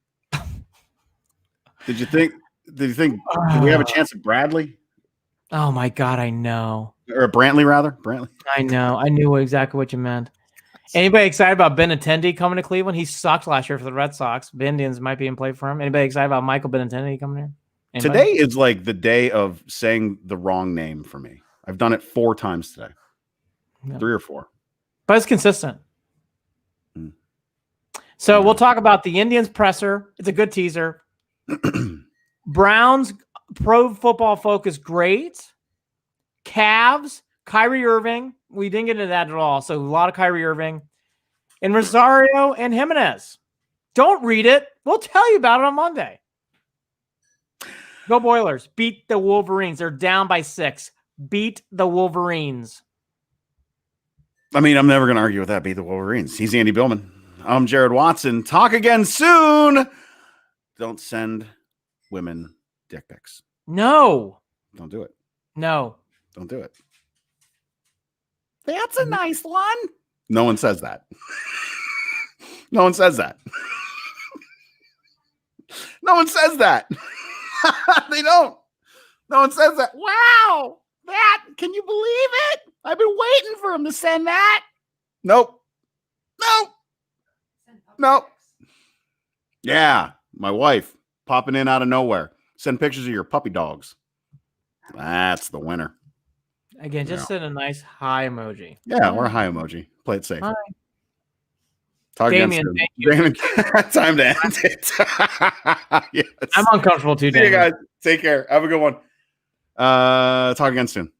Did you think do we have a chance at Bradley? Oh my God, I know. Or Brantley, rather. Brantley. I know. I knew exactly what you meant. Anybody excited about Benintendi coming to Cleveland? He sucked last year for the Red Sox. The Indians might be in play for him. Anybody excited about Michael Benintendi coming here? Anybody? Today is like the day of saying the wrong name for me. I've done it 4 times today. Yeah. 3 or 4. But it's consistent. So we'll talk about the Indians presser. It's a good teaser. Browns Pro Football Focus great. Cavs, Kyrie Irving. We didn't get into that at all. So a lot of Kyrie Irving. And Rosario and Jimenez. Don't read it. We'll tell you about it on Monday. Go Boilers. Beat the Wolverines. They're down by 6. Beat the Wolverines. I mean, I'm never going to argue with that. Beat the Wolverines. He's Andy Billman. I'm Jared Watson. Talk again soon. Don't send women dick pics. No. Don't do it. No. Don't do it. That's a nice one. No one says that. No one says that. No one says that. They don't. No one says that. Wow. That. Can you believe it? I've been waiting for him to send that. Nope. Nope. Nope. Yeah. My wife popping in out of nowhere. Send pictures of your puppy dogs. That's the winner. Again, just send a nice high emoji. Yeah, or a high emoji. Play it safe. Hi. Talk Damien, again. thank you. Damien, time to end it. Yes. I'm uncomfortable too, See Damien. you guys. Take care. Have a good one. Talk again soon.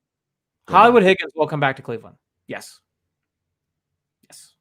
Hollywood Higgins will come back to Cleveland. Yes. Yes.